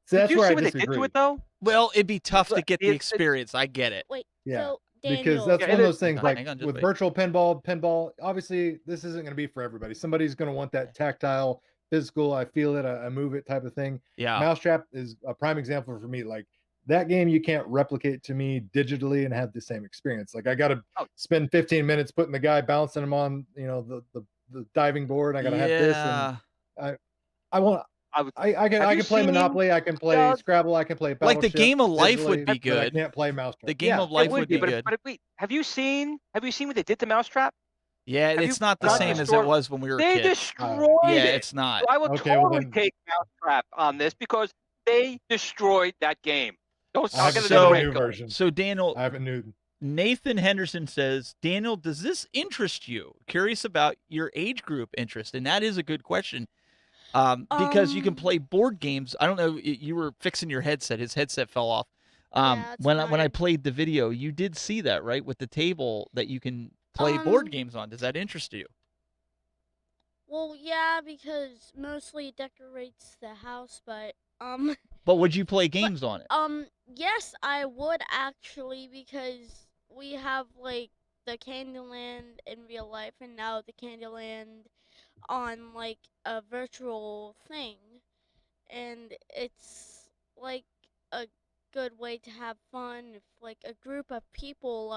So that's Did you where see I what they disagree. did to it though? Well, it'd be tough to get the experience. I get it. Wait, Yeah. so Daniel, Because that's one of those things, like hang on, just with wait. virtual pinball, obviously this isn't going to be for everybody. Somebody's going to want that tactile, physical, I feel it, I move it type of thing. Yeah. Mousetrap is a prime example for me. Like, that game you can't replicate to me digitally and have the same experience. Like, I got to spend 15 minutes putting the guy bouncing him on, the diving board. I got to have this, and I can play Monopoly, I can play Scrabble, I can play Battleship. Like, the Game of Life would be good. I can't play Mousetrap. The Game of Life would be good. But wait, have you seen what they did to Mousetrap? Yeah, it's not the same as it was when we were They kids. destroyed it. Yeah, it's not. So I will totally take Mousetrap on this, because they destroyed that game. Don't I have get a new version. So Daniel, I have a new. Nathan Henderson says, Daniel, does this interest you? Curious about your age group interest, and that is a good question. Because you can play board games. I don't know. You were fixing your headset. His headset fell off. When I played the video, you did see that, right? With the table that you can play board games on. Does that interest you? Well, yeah, because mostly it decorates the house, but But would you play games on it? Yes, I would actually, because we have like the Candyland in real life, and now the Candyland on like a virtual thing, and it's like a good way to have fun if like a group of people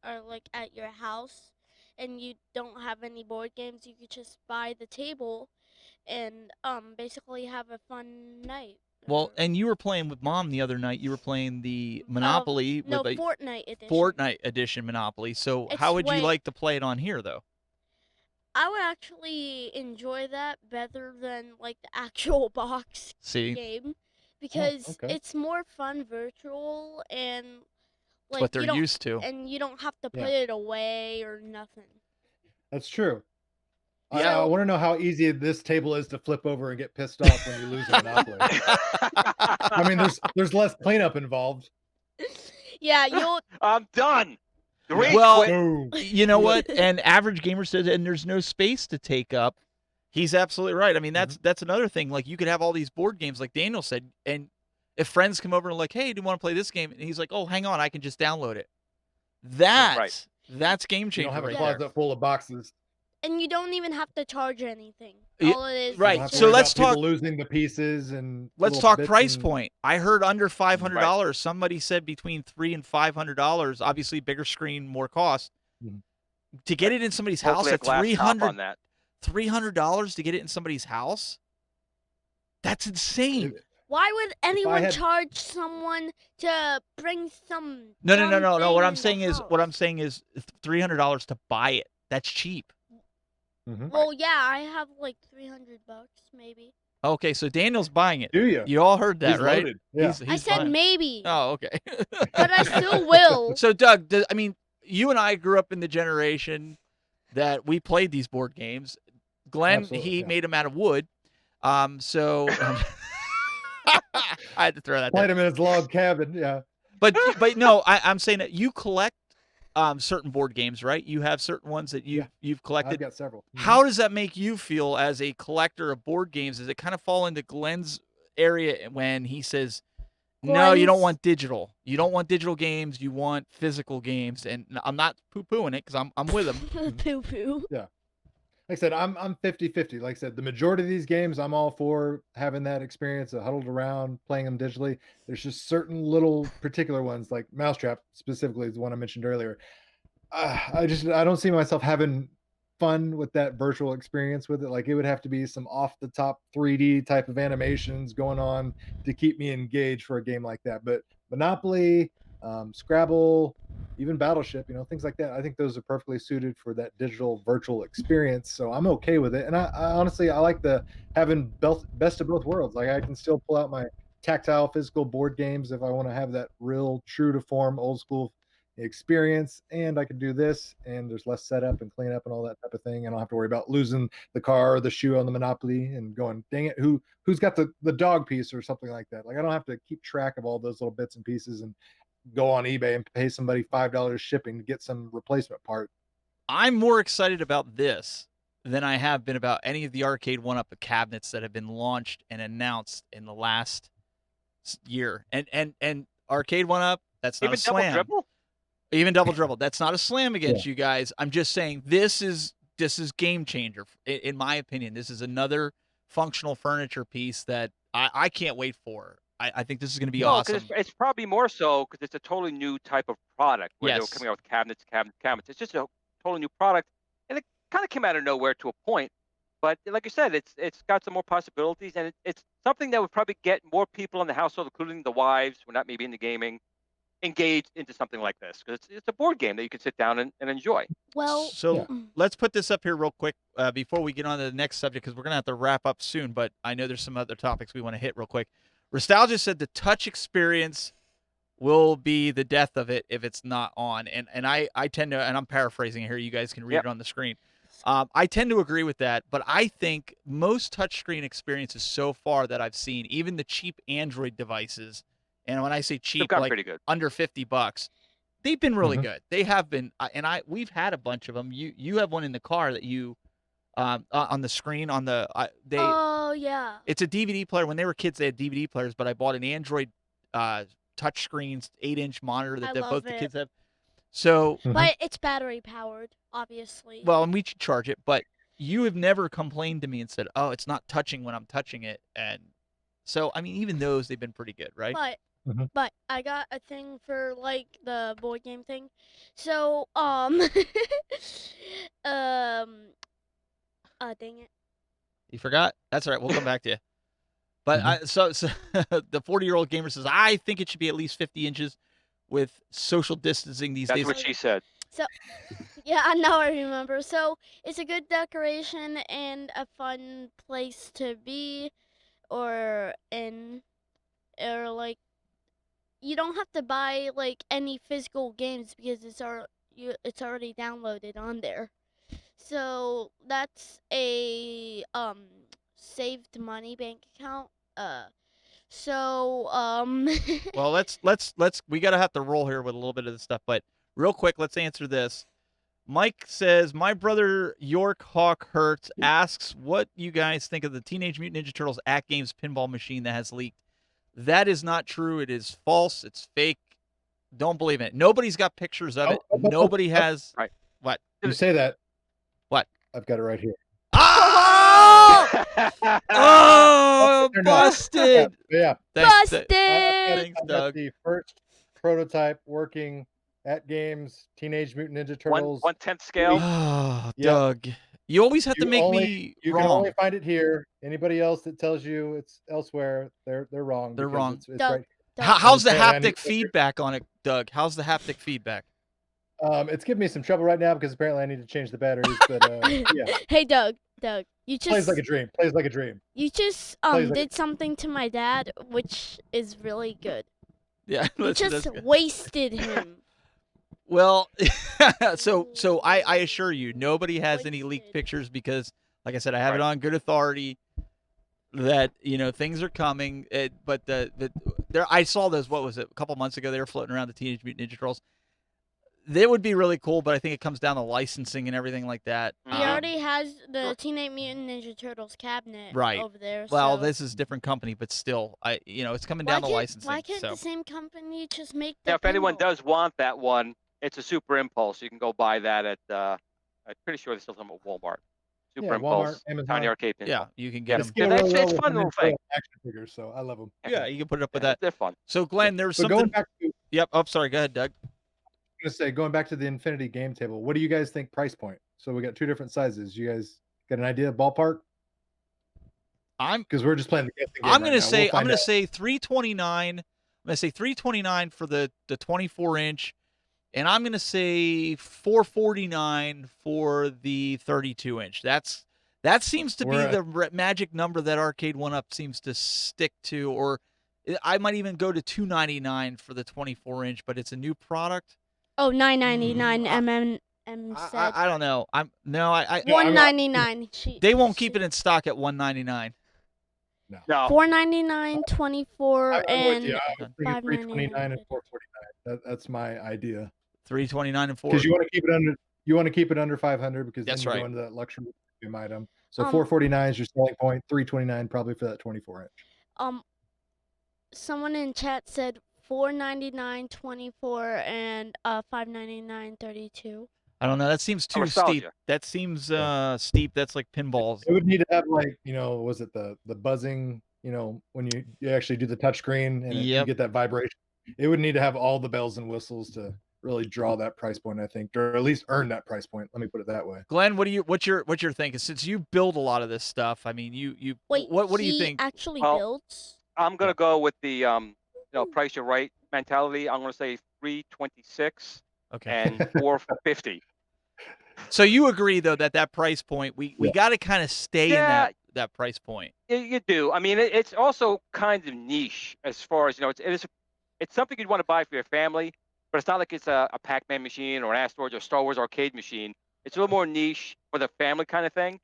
are like at your house and you don't have any board games. You could just buy the table and basically have a fun night. Well, and you were playing with Mom the other night. You were playing the Monopoly no, with a Fortnite edition. Fortnite edition Monopoly. So It's how would you way- like to play it on here, though? I would actually enjoy that better than like the actual box See, game because okay. it's more fun virtual and it's like what they're you don't used to. and you don't have to Yeah. put it away or nothing. That's true. Yeah. I want to know how easy this table is to flip over and get pissed off when you lose a Monopoly. I mean, there's less cleanup involved. Yeah, you'll I'm done. The rage Well, quit. Boom. You know what? And Average Gamer said, and there's no space to take up. He's absolutely right. I mean, that's another thing. Like, you could have all these board games, like Daniel said, and if friends come over and like, hey, do you want to play this game? And he's like, oh, hang on, I can just download it. That's game You changer don't have a right closet there. full of boxes. and you don't even have to charge anything. Yeah, All it is You right, don't have to so worry let's about people talk- losing the pieces and Let's little talk bits price and- point. I heard under $500. Somebody said between $300 and $500. Obviously, bigger screen, more cost. Mhm. To get it in somebody's house Hopefully a at glass top on $300 to get it in somebody's house. That's insane. Why would anyone had- charge someone to bring some? No. dumb What thing I'm in saying the is, house? $300 to buy it. That's cheap. Mhm. Well, yeah, I have like $300 maybe. Okay, so Daniel's buying it. Do you? You all heard that, He's right? loaded. Yeah. I said buying it. maybe, Oh, okay. but I still will. So, Doug, I mean, you and I grew up in the generation that we played these board games. Glenn, Absolutely, he yeah. made them out of wood. So I had to throw that Played there. him in his log cabin. Yeah. But no, I'm saying that you collect certain board games, right? You have certain ones that you've I've collected. got several. Mhm. How does that make you feel as a collector of board games? Does it kind of fall into Glenn's area when he says, no, you don't Glenn's- want digital. You don't want digital games. You want physical games. And I'm not poo-pooing it because I'm with him. Poo poo. Like I said, I'm 50-50. Like I said, the majority of these games, I'm all for having that experience of huddled around, playing them digitally. There's just certain little particular ones, like Mousetrap specifically is the one I mentioned earlier. I don't see myself having fun with that virtual experience with it. Like, it would have to be some off the top 3D type of animations going on to keep me engaged for a game like that. But Monopoly, Scrabble, even Battleship, things like that, I think those are perfectly suited for that digital virtual experience. So I'm okay with it. And I honestly, I like the having best of both worlds. Like, I can still pull out my tactile physical board games if I want to have that real true to form old school experience, and I can do this, and there's less setup and cleanup and all that type of thing. I don't have to worry about losing the car or the shoe on the Monopoly and going, dang it, who's got the dog piece or something like that. Like, I don't have to keep track of all those little bits and pieces and go on eBay and pay somebody $5 shipping to get some replacement part. I'm more excited about this than I have been about any of the Arcade 1-Up cabinets that have been launched and announced in the last year. And Arcade 1-Up, that's not Even a double slam. dribble? Even double dribble. That's not a slam against you guys. I'm just saying this is game changer in my opinion. This is another functional furniture piece that I can't wait for. I think this is going to be awesome. It's probably more so because it's a totally new type of product where they were Yes. coming out with cabinets. It's just a totally new product, and it kind of came out of nowhere to a point. But like you said, it's got some more possibilities, and it's something that would probably get more people in the household, including the wives, who are not maybe into gaming, engaged into something like this, because it's a board game that you can sit down and enjoy. Well, So let's put this up here real quick before we get on to the next subject, because we're going to have to wrap up soon, but I know there's some other topics we want to hit real quick. Nostalgia said the touch experience will be the death of it if it's not on. And I tend to, and I'm paraphrasing here, you guys can read it on the screen. I tend to agree with that, but I think most touchscreen experiences so far that I've seen, even the cheap Android devices, and when I say cheap, like pretty good. under $50, they've been really good. They have been, and we've had a bunch of them. You have one in the car that you on the screen on the oh yeah. it's a DVD player. When they were kids, they had DVD players, but I bought an Android touchscreen 8-inch monitor that both the kids have. So, But it's battery powered, obviously. well, and we should charge it, but you have never complained to me and said, "Oh, it's not touching when I'm touching it." And so, I mean, even those they've been pretty good, right? But I got a thing for like the board game thing. So dang it. You forgot? That's all right. We'll come back to you. But so the 40-year-old gamer says, I think it should be at least 50 inches with social distancing these days. That's what she said. So Yeah, now I remember. So it's a good decoration and a fun place to be, or like you don't have to buy like any physical games because it's already downloaded on there. So that's a saved money bank account. So Well, let's we gotta have to roll here with a little bit of this stuff, but real quick, let's answer this. Mike says, my brother York Hawk Hertz asks what you guys think of the Teenage Mutant Ninja Turtles AtGames pinball machine that has leaked. That is not true. It is false. It's fake. Don't believe it. Nobody's got pictures of it. Nobody has. Right. What? You say that. What? I've got it right here. Oh! Oh, They're not. busted. Yeah. Thanks, busted. Thanks, I've got Doug. the first prototype working AtGames Teenage Mutant Ninja Turtles. 1/10 scale. Oh, Yep. Doug. You always have to You make only- me You can wrong. only find it here. Anybody else that tells you it's elsewhere, they're wrong. They're because wrong. It's Doug, right. How's the Understand, I need haptic to- feedback on it, Doug? How's the haptic feedback? It's giving me some trouble right now because apparently I need to change the batteries. But yeah, Hey Doug, you plays just like a dream. Plays like a dream. did like something to my dad, which is really good. Yeah, You that's just good. wasted him. Well, so I assure you, nobody has any leaked Wasted. pictures because, like I said, I have it Right. on good authority that things are coming. But I saw those. What was it? A couple months ago, they were floating around the Teenage Mutant Ninja Turtles. They would be really cool, but I think it comes down to licensing and everything like that. He Uh-huh. already has the Teenage Mutant Ninja Turtles cabinet Right. over there. Well, so this is a different company, but still, it's coming why down to can't- licensing. Why can't so. the same company just make the Now, if anyone pinball? does want that one, it's a Super Impulse. You can go buy that at. I'm pretty sure they still have them at Walmart. Super Yeah, Impulse, Walmart, Amazon. Tiny Arcade Pinball. Yeah, you can get Yes. them. Yeah, Scale that's- real it's well fun with little the thing. action figures, so I love them. Yeah, you can put it up with Yeah, that. they're fun. So, Glenn, there was But something. going back to, Yep. Oh, sorry. Go ahead, Doug. going back to the Infinity game table, what do you guys think price point? So we got two different sizes. You guys got an idea, ballpark? Because we're just playing the guessing game I'm right gonna now. say We'll I'm find gonna out. say 329. I'm gonna say 329 for the 24 inch, and I'm gonna say 449 for the 32 inch. That seems to be We're at- the magic number that Arcade One Up seems to stick to, or I might even go to 299 for the 24 inch, but it's a new product. Oh, $9.99. Mm, said I don't know. I No, I'm not- $1.99. they won't keep it in stock at 199. No. $4.99, 24, I'm with and you. I was thinking $5.99. 329 and 449. That's my idea. 329 and 4. Because you want to keep it under. You want to keep it under 500 because That's then you right. go into that luxury premium item. So Um, 449 is your selling point. 329 probably for that 24 inch. Someone in chat said $4.99, 24, and $5.99, 32. I don't know. That seems too steep. Nostalgia. That seems steep. That's like pinballs. It would need to have like was it the buzzing? When you actually do the touch screen and you Yep. get that vibration. It would need to have all the bells and whistles to really draw that price point, I think, or at least earn that price point. Let me put it that way. Glenn, what's your thinking? Since you build a lot of this stuff, I mean, you Wait, what do you he think? actually Well, builds? I'm gonna go with the price you're right mentality. I'm gonna say 326 Okay. and 450. So you agree though that price point we Yeah. got to kind of stay in that price point. You do. I mean, it's also kind of niche as far as it's something you'd want to buy for your family, but it's not like it's a Pac-Man machine or an Asteroids or Star Wars arcade machine. It's a little more niche for the family kind of thing.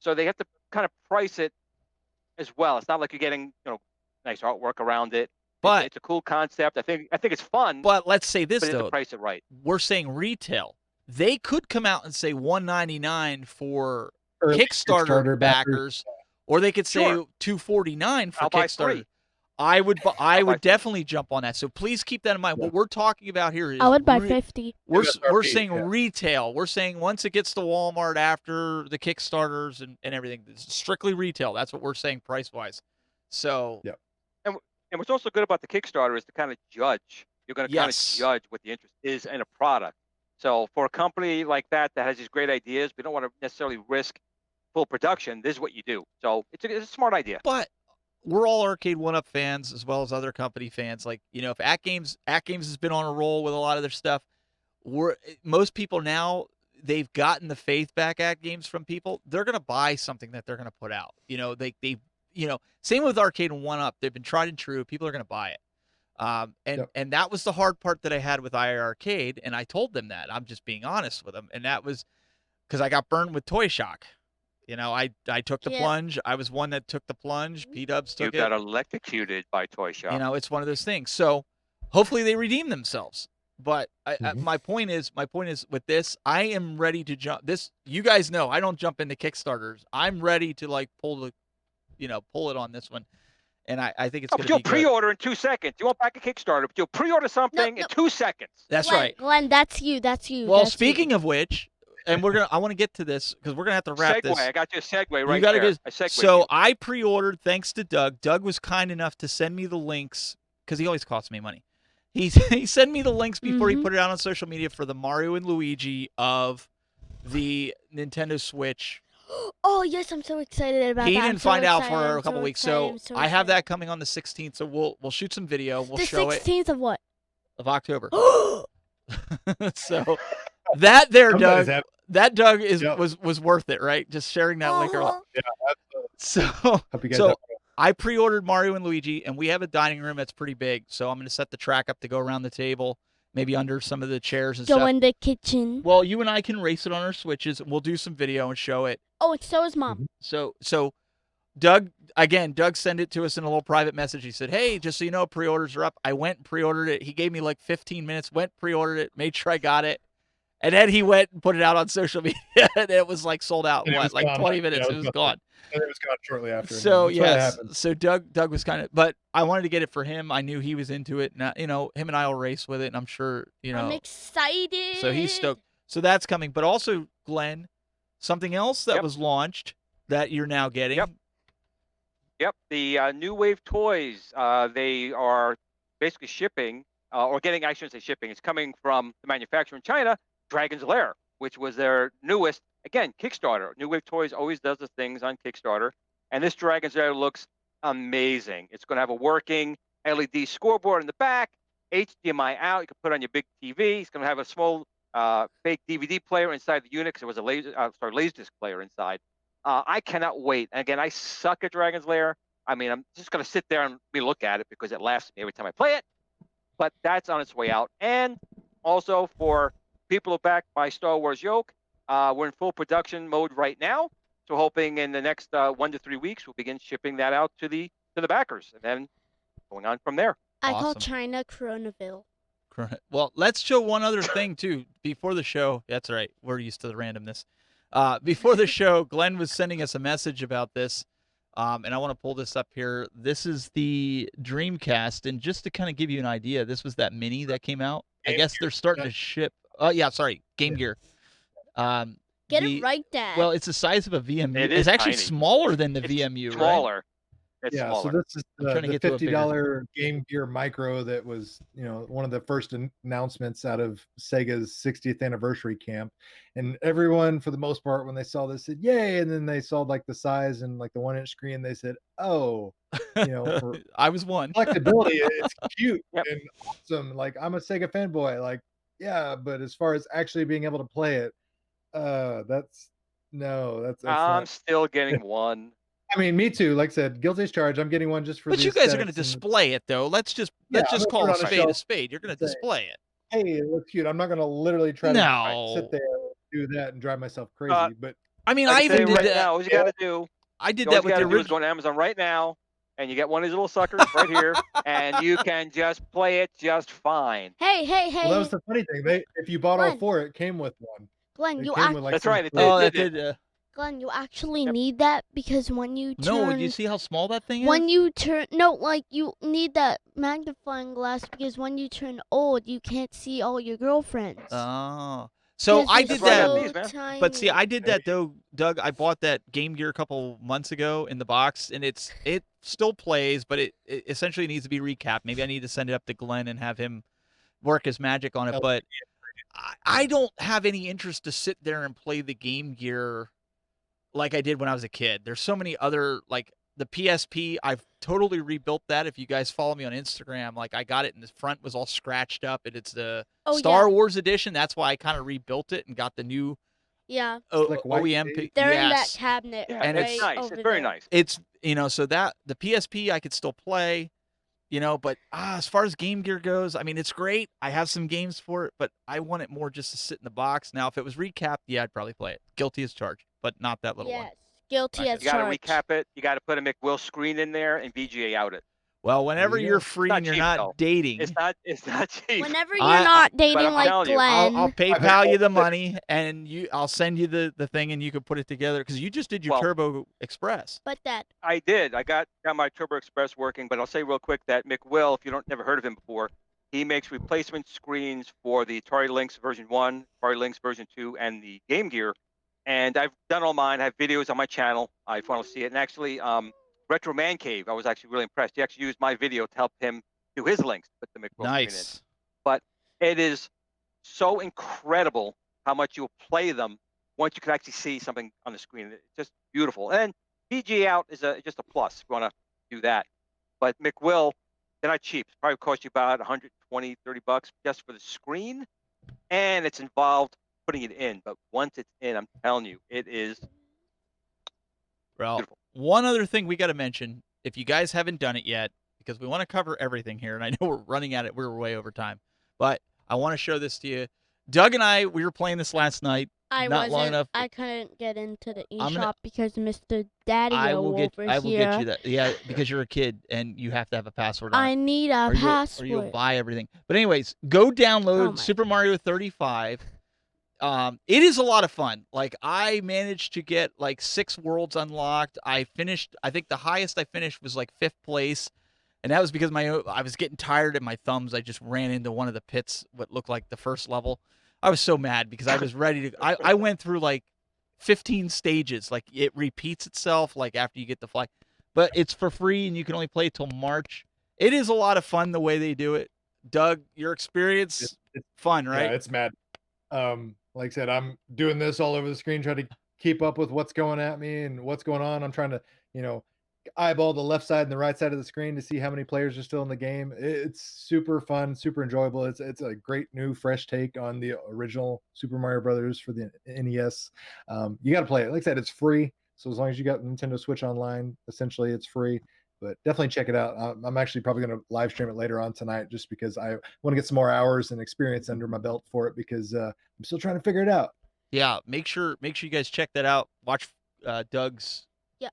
So they have to kind of price it as well. It's not like you're getting nice artwork around it. But It's a cool concept. I think it's fun, but let's say this but you have though. to price it right. We're saying retail. They could come out and say 199 for Early Kickstarter backers, or they could say Sure. 249 for I'll buy Kickstarter. 3. I would buy 3. definitely jump on that. So please keep that in mind. Yeah. What we're talking about here is I would buy 50. We're MSRP, saying yeah. retail. We're saying once it gets to Walmart after the Kickstarters and everything, it's strictly retail. That's what we're saying price wise. So Yeah. And what's also good about the Kickstarter is to kind of judge. You're going to kind of Yes. judge what the interest is in a product. So for a company like that has these great ideas, we don't want to necessarily risk full production. This is what you do. So it's a smart idea. but we're all Arcade One Up fans as well as other company fans. Like, if AtGames has been on a roll with a lot of their stuff. Most people now, they've gotten the faith back at games from people, they're gonna buy something that they're gonna put out. Same with Arcade and 1UP. They've been tried and true. People are gonna buy it. And that was the hard part that I had with IR Arcade, and I told them that. I'm just being honest with them, and that was because I got burned with Toy Shock. I took the plunge. I was one that took the plunge. P-Dubs took it. You got electrocuted by Toy Shock. It's one of those things. So hopefully they redeem themselves. But my point is with this, I am ready to jump. This, you guys know, I don't jump into Kickstarters. I'm ready to pull it on this one. And I think it's going to be you'll pre-order in 2 seconds. You won't back a Kickstarter, but you'll pre-order something in 2 seconds. That's Glenn, right. Glenn, that's you. That's you. Well, that's speaking you. of which, and I want to get to this because we're gonna have to wrap this. I got you a segue right there. So I pre-ordered thanks to Doug. Doug was kind enough to send me the links because he always costs me money. He sent me the links before he put it out on social media for the Mario and Luigi of the Nintendo Switch. Oh yes, I'm so excited about that. He didn't find out for a couple weeks, so I have that coming on the 16th. So we'll shoot some video. We'll show it. The 16th of what? Of October. So that there, Doug. That Doug was worth it, right? Just sharing that link. Yeah. So I pre-ordered Mario and Luigi, and we have a dining room that's pretty big. So I'm going to set the track up to go around the table, maybe under some of the chairs and stuff. Go in the kitchen. Well, you and I can race it on our Switches. We'll do some video and show it. Oh, and so is Mom. So Doug sent it to us in a little private message. He said, "Hey, just so you know, pre-orders are up." I went and pre-ordered it. He gave me 15 minutes. Went pre-ordered it. Made sure I got it. And then he went and put it out on social media, and it was sold out in 20 minutes. It was gone. And it was gone shortly after. So yes, so Doug was kind of, but I wanted to get it for him. I knew he was into it. Now, him and I will race with it, and I'm sure, I'm excited. So he's stoked. So that's coming. But also, Glenn, something else that was launched that you're now getting. Yep. The New Wave toys. They are basically shipping, or getting. I shouldn't say shipping. It's coming from the manufacturer in China. Dragon's Lair, which was their newest, again, Kickstarter. New Wave Toys always does the things on Kickstarter. And this Dragon's Lair looks amazing. It's going to have a working LED scoreboard in the back, HDMI out. You can put it on your big TV. It's going to have a small fake DVD player inside the unit because it was a Laserdisc player inside. I cannot wait. And again, I suck at Dragon's Lair. I mean, I'm just going to sit there and look at it because it laughs at me every time I play it. But that's on its way out. And also for people who back my Star Wars yoke, we're in full production mode right now. So hoping in the next 1 to 3 weeks, we'll begin shipping that out to the backers, and then going on from there. I call China Coronaville. Well, let's show one other thing too before the show. That's right. We're used to the randomness. Before the show, Glenn was sending us a message about this, and I want to pull this up here. This is the Dreamcast, and just to kind of give you an idea, this was that mini that came out. I guess they're starting to ship. Game Gear. Get it right, Dad. Well, it's the size of a VMU. It's actually tiny. Smaller than the VMU, smaller. Right? It's smaller. So this is the $50 Game Gear Micro that was, one of the first announcements out of Sega's 60th anniversary camp. And everyone, for the most part, when they saw this, said, "Yay!" And then they saw the size and the 1-inch screen. They said, "Oh, for I was one. Collectability, it's cute and awesome. I'm a Sega fanboy. Yeah, but as far as actually being able to play it, that's I'm still getting one. I mean, me too. Like I said, guilty as charged. I'm getting one just for. But you guys are going to display it, though. Let's just call a spade a spade. You're going to display it. Hey, it looks cute. I'm not going to literally try to sit there and do that and drive myself crazy. But I mean, I even did that. Now, all you got to do. I did that with the original. Go to Amazon right now, and you get one of these little suckers right here, and you can just play it just fine. Hey. Well, that was the funny thing. If you bought all four, it came with one. Glenn, that's right. It did. Oh, that did. Glenn, you actually need that because when you turn... No, you see how small that thing is? When you turn... No, you need that magnifying glass because when you turn old, you can't see all your girlfriends. Oh. So I did that. Tiny. But see, I did that, though, Doug. I bought that Game Gear a couple months ago in the box, and it still plays, but it essentially needs to be recapped. Maybe I need to send it up to Glenn and have him work his magic on it. But I don't have any interest to sit there and play the Game Gear like I did when I was a kid. There's so many other, the PSP, I've totally rebuilt that. If you guys follow me on Instagram, I got it and the front was all scratched up, and it's the Star Wars edition. That's why I kind of rebuilt it and got the new Yeah, Slick white OEM. case. they're in that Yes. cabinet. Yeah, And right it's nice. over It's very there. nice. It's, so that the PSP I could still play, but as far as Game Gear goes, I mean, it's great. I have some games for it, but I want it more just to sit in the box. Now, if it was recapped, yeah, I'd probably play it. Guilty as charged, but not that little one. Yes, guilty Okay. as You got to charged. recap it. You got to put a McWill screen in there and VGA out it. Well, whenever you you're go. free not and you're cheap, not though. dating, It's not cheap. Whenever you're I- not dating I'm like telling you, Glenn, I'll I've PayPal had you the all the- money, and I'll send you the thing, and you can put it together because you just did your Well- Turbo Express. but that I did. I got my Turbo Express working, but I'll say real quick that McWill, if you never heard of him before, he makes replacement screens for the Atari Lynx version 1, Atari Lynx version 2, and the Game Gear. And I've done all mine. I have videos on my channel if you want to see it. And actually, Retro Man Cave, I was actually really impressed. He actually used my video to help him do his links with the McWill screen in. Nice. But it is so incredible how much you'll play them once you can actually see something on the screen. It's just beautiful. And VGA out is just a plus if you want to do that. But McWill, they're not cheap. It probably cost you about 120, 30 bucks just for the screen. And it's involved putting it in. But once it's in, I'm telling you, it is Well, beautiful. one other thing we got to mention, if you guys haven't done it yet, because we want to cover everything here, and I know we're running at it, we're way over time, but I want to show this to you. Doug and I, we were playing this last night. I Not long wasn't. enough. I couldn't get into the I'm gonna- eShop because Mr. Daddy I will get here. you that. Yeah, because you're a kid and you have to have a password on it. I need a or you'll password. buy everything. But anyways, go download Oh my Super Mario 35. It is a lot of fun. Like, I managed to get like 6 worlds unlocked. I think the highest I finished was like 5th place. And that was because I was getting tired in my thumbs. I just ran into one of the pits, what looked like the first level. I was so mad because I was ready to. I went through like 15 stages. Like, it repeats itself like after you get the flag. But it's for free and you can only play till March. It is a lot of fun the way they do it. Doug, your experience, It's fun, right? Yeah, it's mad. Like I said, I'm doing this all over the screen, trying to keep up with what's going at me and what's going on. I'm trying to, eyeball the left side and the right side of the screen to see how many players are still in the game. It's super fun, super enjoyable. It's a great new, fresh take on the original Super Mario Brothers for the NES. You got to play it. Like I said, it's free. So as long as you got Nintendo Switch Online, essentially it's free. But definitely check it out. I'm actually probably going to live stream it later on tonight, just because I want to get some more hours and experience under my belt for it, because I'm still trying to figure it out. Yeah, make sure you guys check that out. Watch Doug's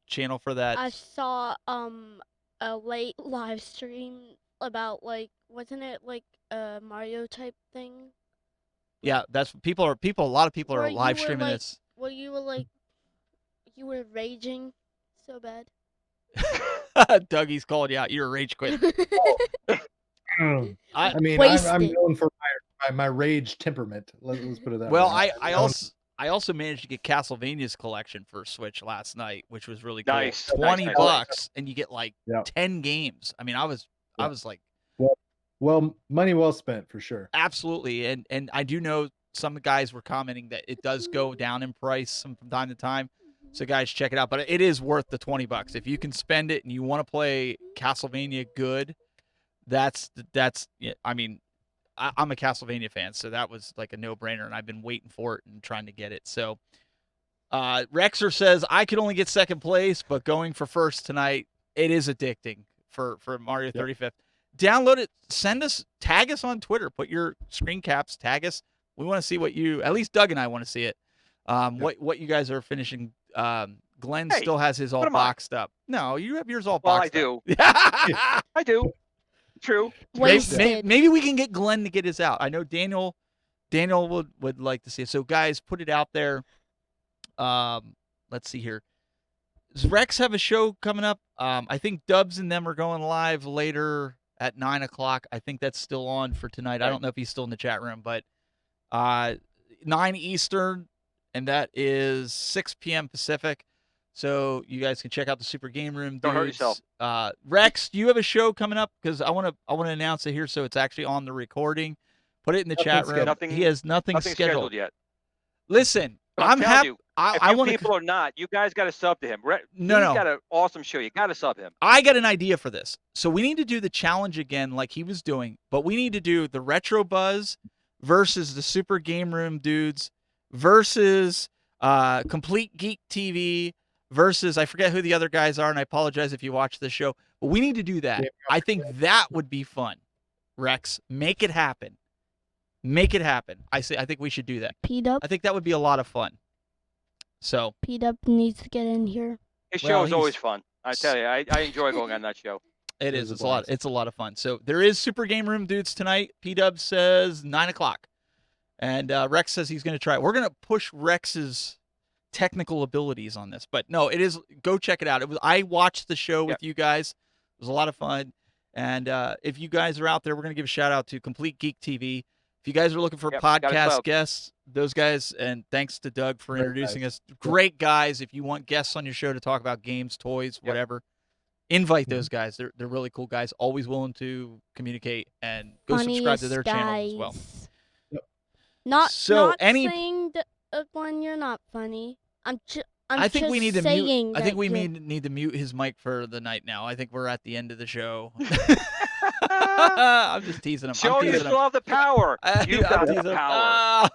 channel for that. I saw a late live stream about, like, wasn't it like a Mario type thing? Yeah, that's a lot of people Where are you live were, streaming like, this. Where you were like, you were raging so bad. Dougie's called you out. You're a rage quit. I mean, I'm Wasted. known for my rage temperament. Let's put it that Well, way. I also managed to get Castlevania's collection for Switch last night, which was really cool. Nice. 20 Nice. bucks and you get like Yeah. 10 games. I mean, I was like, Well, money well spent for sure. absolutely. And I do know some guys were commenting that it does go down in price from time to time. So guys, check it out. But it is worth the 20 bucks. If you can spend it and you want to play Castlevania good, that's yeah, I mean, I'm a Castlevania fan, so that was like a no-brainer, and I've been waiting for it and trying to get it. So Rexer says, I could only get second place, but going for first tonight, it is addicting for Mario 35th. Download it, tag us on Twitter, put your screen caps, tag us. We want to see at least Doug and I want to see it. What you guys are finishing. Glenn Hey, still has his all put 'em on. boxed up. No, you have yours all Well, I boxed do. up. I do. True. Wasted. Maybe we can get Glenn to get his out. I know Daniel would like to see it. So guys, put it out there. Let's see here. Does Rex have a show coming up? I think Dubs and them are going live later at 9:00. I think that's still on for tonight. I Right. don't know if he's still in the chat room, but 9 Eastern, and that is 6 p.m. Pacific. So you guys can check out the Super Game Room. Don't hurt dudes. yourself. Rex, do you have a show coming up? Because I want to announce it here so it's actually on the recording. Put it in the chat room. Nothing- He has nothing Nothing scheduled yet. Listen, But I'm telling happy. you, I if want people are not, you guys got to sub to him. No. He's got an awesome show. You got to sub him. I got an idea for this. So we need to do the challenge again like he was doing, but we need to do the Retro Buzz versus the Super Game Room dudes versus Complete Geek TV versus, I forget who the other guys are, and I apologize if you watch this show, but we need to do that. I think that would be fun. Rex, make it happen. Make it happen. I think we should do that. P-Dub. I think that would be a lot of fun. So P-Dub needs to get in here. His Well, show is he's- always fun. I tell you, I enjoy going on that show. it It is. was It's a a lot. blast. It's a lot of fun. So there is Super Game Room Dudes tonight. P-Dub says 9:00, and Rex says he's going to try it. We're going to push Rex's technical abilities on this, but no, it is. Go check it out. I watched the show with you guys. It was a lot of fun. And if you guys are out there, we're going to give a shout out to Complete Geek TV. If you guys are looking for Yep, got it podcast club. guests, those guys, and thanks to Doug for Great introducing guys. us. Great guys. If you want guests on your show to talk about games, toys, Yep. whatever, invite those guys. They're really cool guys, always willing to communicate, and go subscribe to their channels as well. Guys. Yep. Not So, not any- saying that when you're not funny. I'm I think we just need to saying mute. I think that we you're- need to mute his mic for the night now. I think we're at the end of the show. I'm just teasing him. Show I'm you teasing him. still have the power. You got I'm the teasing him. power.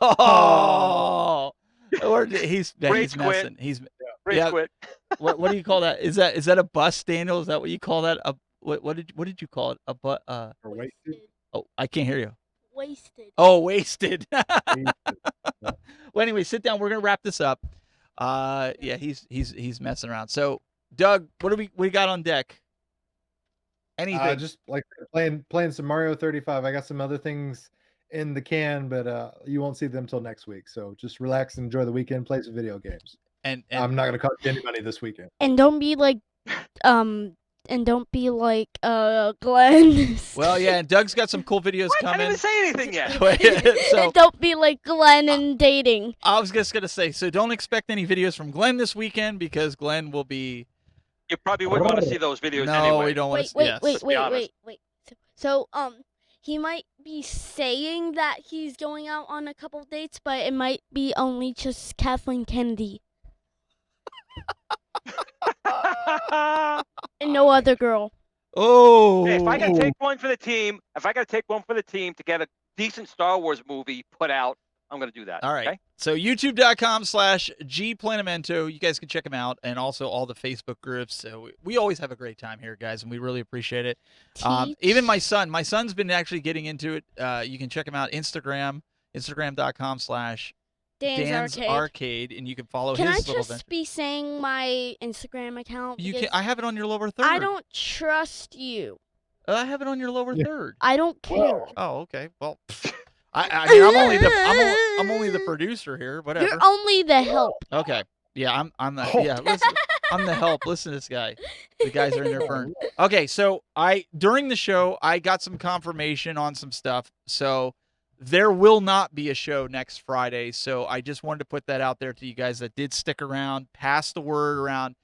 Oh, he's Rage quit. messing. He's Rage yeah. quit. what do you call that? Is that a bust, Daniel? Is that what you call that? What did you call it? A but Or wasted. oh, I can't hear you. Wasted. Oh, wasted. Wasted. Well, anyway, sit down. We're gonna wrap this up. Yeah, he's messing around. So, Doug, what do we got on deck? Anything? Just like playing some Mario 35. I got some other things in the can, but you won't see them till next week. So just relax and enjoy the weekend. Play some video games. and I'm not gonna cost you any money this weekend. And don't be like Glenn. well, yeah, and Doug's got some cool videos What? I didn't coming. even say anything yet. So And don't be like Glenn in dating. I was just gonna say, so don't expect any videos from Glenn this weekend because Glenn will be. You probably wouldn't want to see those videos No, anyway. we don't want Wait, to. wait, Yes. wait, be honest. wait. So he might be saying that he's going out on a couple dates, but it might be only just Kathleen Kennedy and no other girl. Oh. Hey, if I gotta take one for the team, to get a decent Star Wars movie put out, I'm gonna do that. All right. Okay? So youtube.com/gplanamento. You guys can check them out, and also all the Facebook groups. So we always have a great time here, guys, and we really appreciate it. Even my son's been actually getting into it. You can check him out instagram.com/Dan's Dan's Arcade, and you can follow Can I his little just venture. be saying my Instagram account? You can. Because I have it on your lower third. I don't trust you. I have it on your lower Yeah. third. I don't care. Oh, okay. Well, I mean, I'm only the producer here. Whatever. You're only the help. Okay. Yeah, I'm the Oh. yeah. Listen, I'm the help. Listen to this guy. The guys are in there burned. Okay, so during the show I got some confirmation on some stuff. So there will not be a show next Friday. So I just wanted to put that out there to you guys that did stick around. Pass the word around.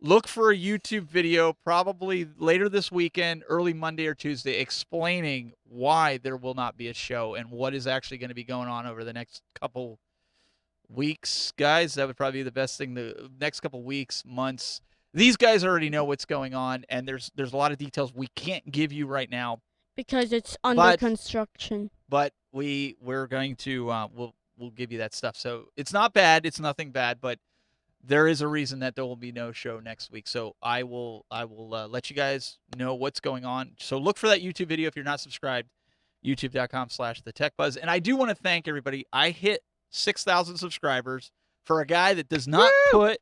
Look for a YouTube video probably later this weekend, early Monday or Tuesday, explaining why there will not be a show and what is actually going to be going on over the next couple weeks, guys. That would probably be the best thing. The next couple weeks, months. These guys already know what's going on, and there's a lot of details we can't give you right now. Because it's under But- construction. But we're going to we'll give you that stuff. So it's not bad. It's nothing bad, but there is a reason that there will be no show next week. So I will let you guys know what's going on. So look for that YouTube video if you're not subscribed. YouTube.com/TheTechBuzz. And I do want to thank everybody. I hit 6,000 subscribers for a guy that does not put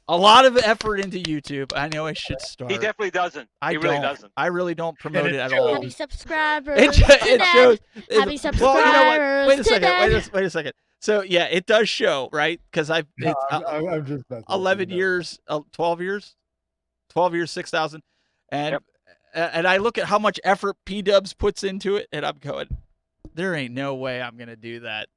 a lot of effort into YouTube. I know I should start. He definitely doesn't. I He really don't. doesn't. I really don't promote it it at shows. all. Happy subscribers. It today. shows. Happy Well, you know what? Wait a subscribers second. today. Wait a second. So yeah, it does show, right? Because No, it's I'm just messing with you, 11 no. years, 12 years, 6,000, and and I look at how much effort P-Dubs puts into it, and I'm going, there ain't no way I'm gonna do that.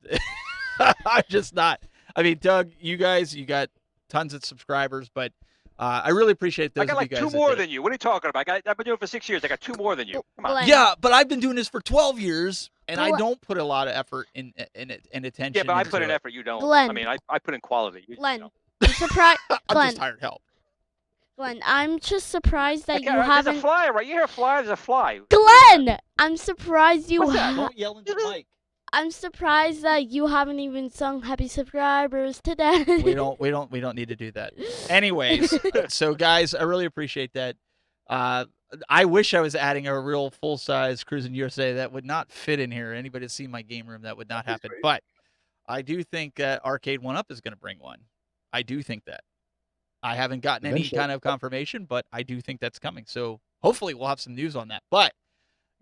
I'm just not. I mean, Doug, you guys, you got tons of subscribers, but I really appreciate those I got of you like guys two that more did it. than you. What are you talking about? I've been doing it for 6 years. I got 2 more than you. Come on. Glenn, Yeah, but I've been doing this for 12 years, and I Glenn- don't put a lot of effort in it and attention. Yeah, but I into put in it. effort. You don't. Glenn. I mean, I put in quality. You Glenn, know. I'm surprised. I'm Glenn, just hired help. Glenn, I'm just surprised that you There's a haven't. fly, right? You hear a fly? There's a fly. Glenn, I'm surprised you. What's that? Don't yell into the mic. I'm surprised that you haven't even sung happy subscribers today. We don't need to do that. Anyways, so guys, I really appreciate that. I wish I was adding a real full-size Cruising USA. That would not fit in here. Anybody that's seen my game room, that would not happen. Great. But I do think that Arcade 1-Up is going to bring one. I do think that. I haven't gotten any Eventually. kind of confirmation, but I do think that's coming. So hopefully we'll have some news on that. But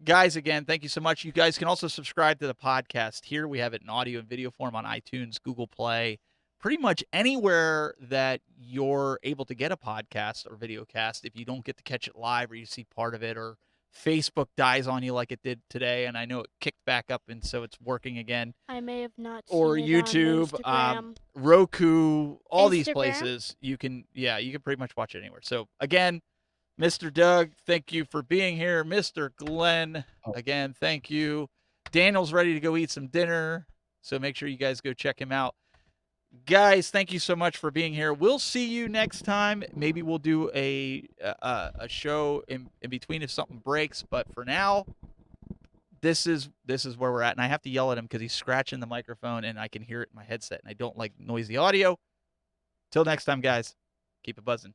guys, again, thank you so much. You guys can also subscribe to the podcast here. We have it in audio and video form on iTunes, Google Play, pretty much anywhere that you're able to get a podcast or videocast. If you don't get to catch it live or you see part of it, or Facebook dies on you like it did today, and I know it kicked back up and so it's working again. I may have not Or seen it on YouTube, Instagram. Roku, all these Instagram? places, you can pretty much watch it anywhere. So again, Mr. Doug, thank you for being here. Mr. Glenn, again, thank you. Daniel's ready to go eat some dinner, so make sure you guys go check him out. Guys, thank you so much for being here. We'll see you next time. Maybe we'll do a show in between if something breaks, but for now, this is where we're at. And I have to yell at him because he's scratching the microphone and I can hear it in my headset, and I don't like noisy audio. Till next time, guys, keep it buzzing.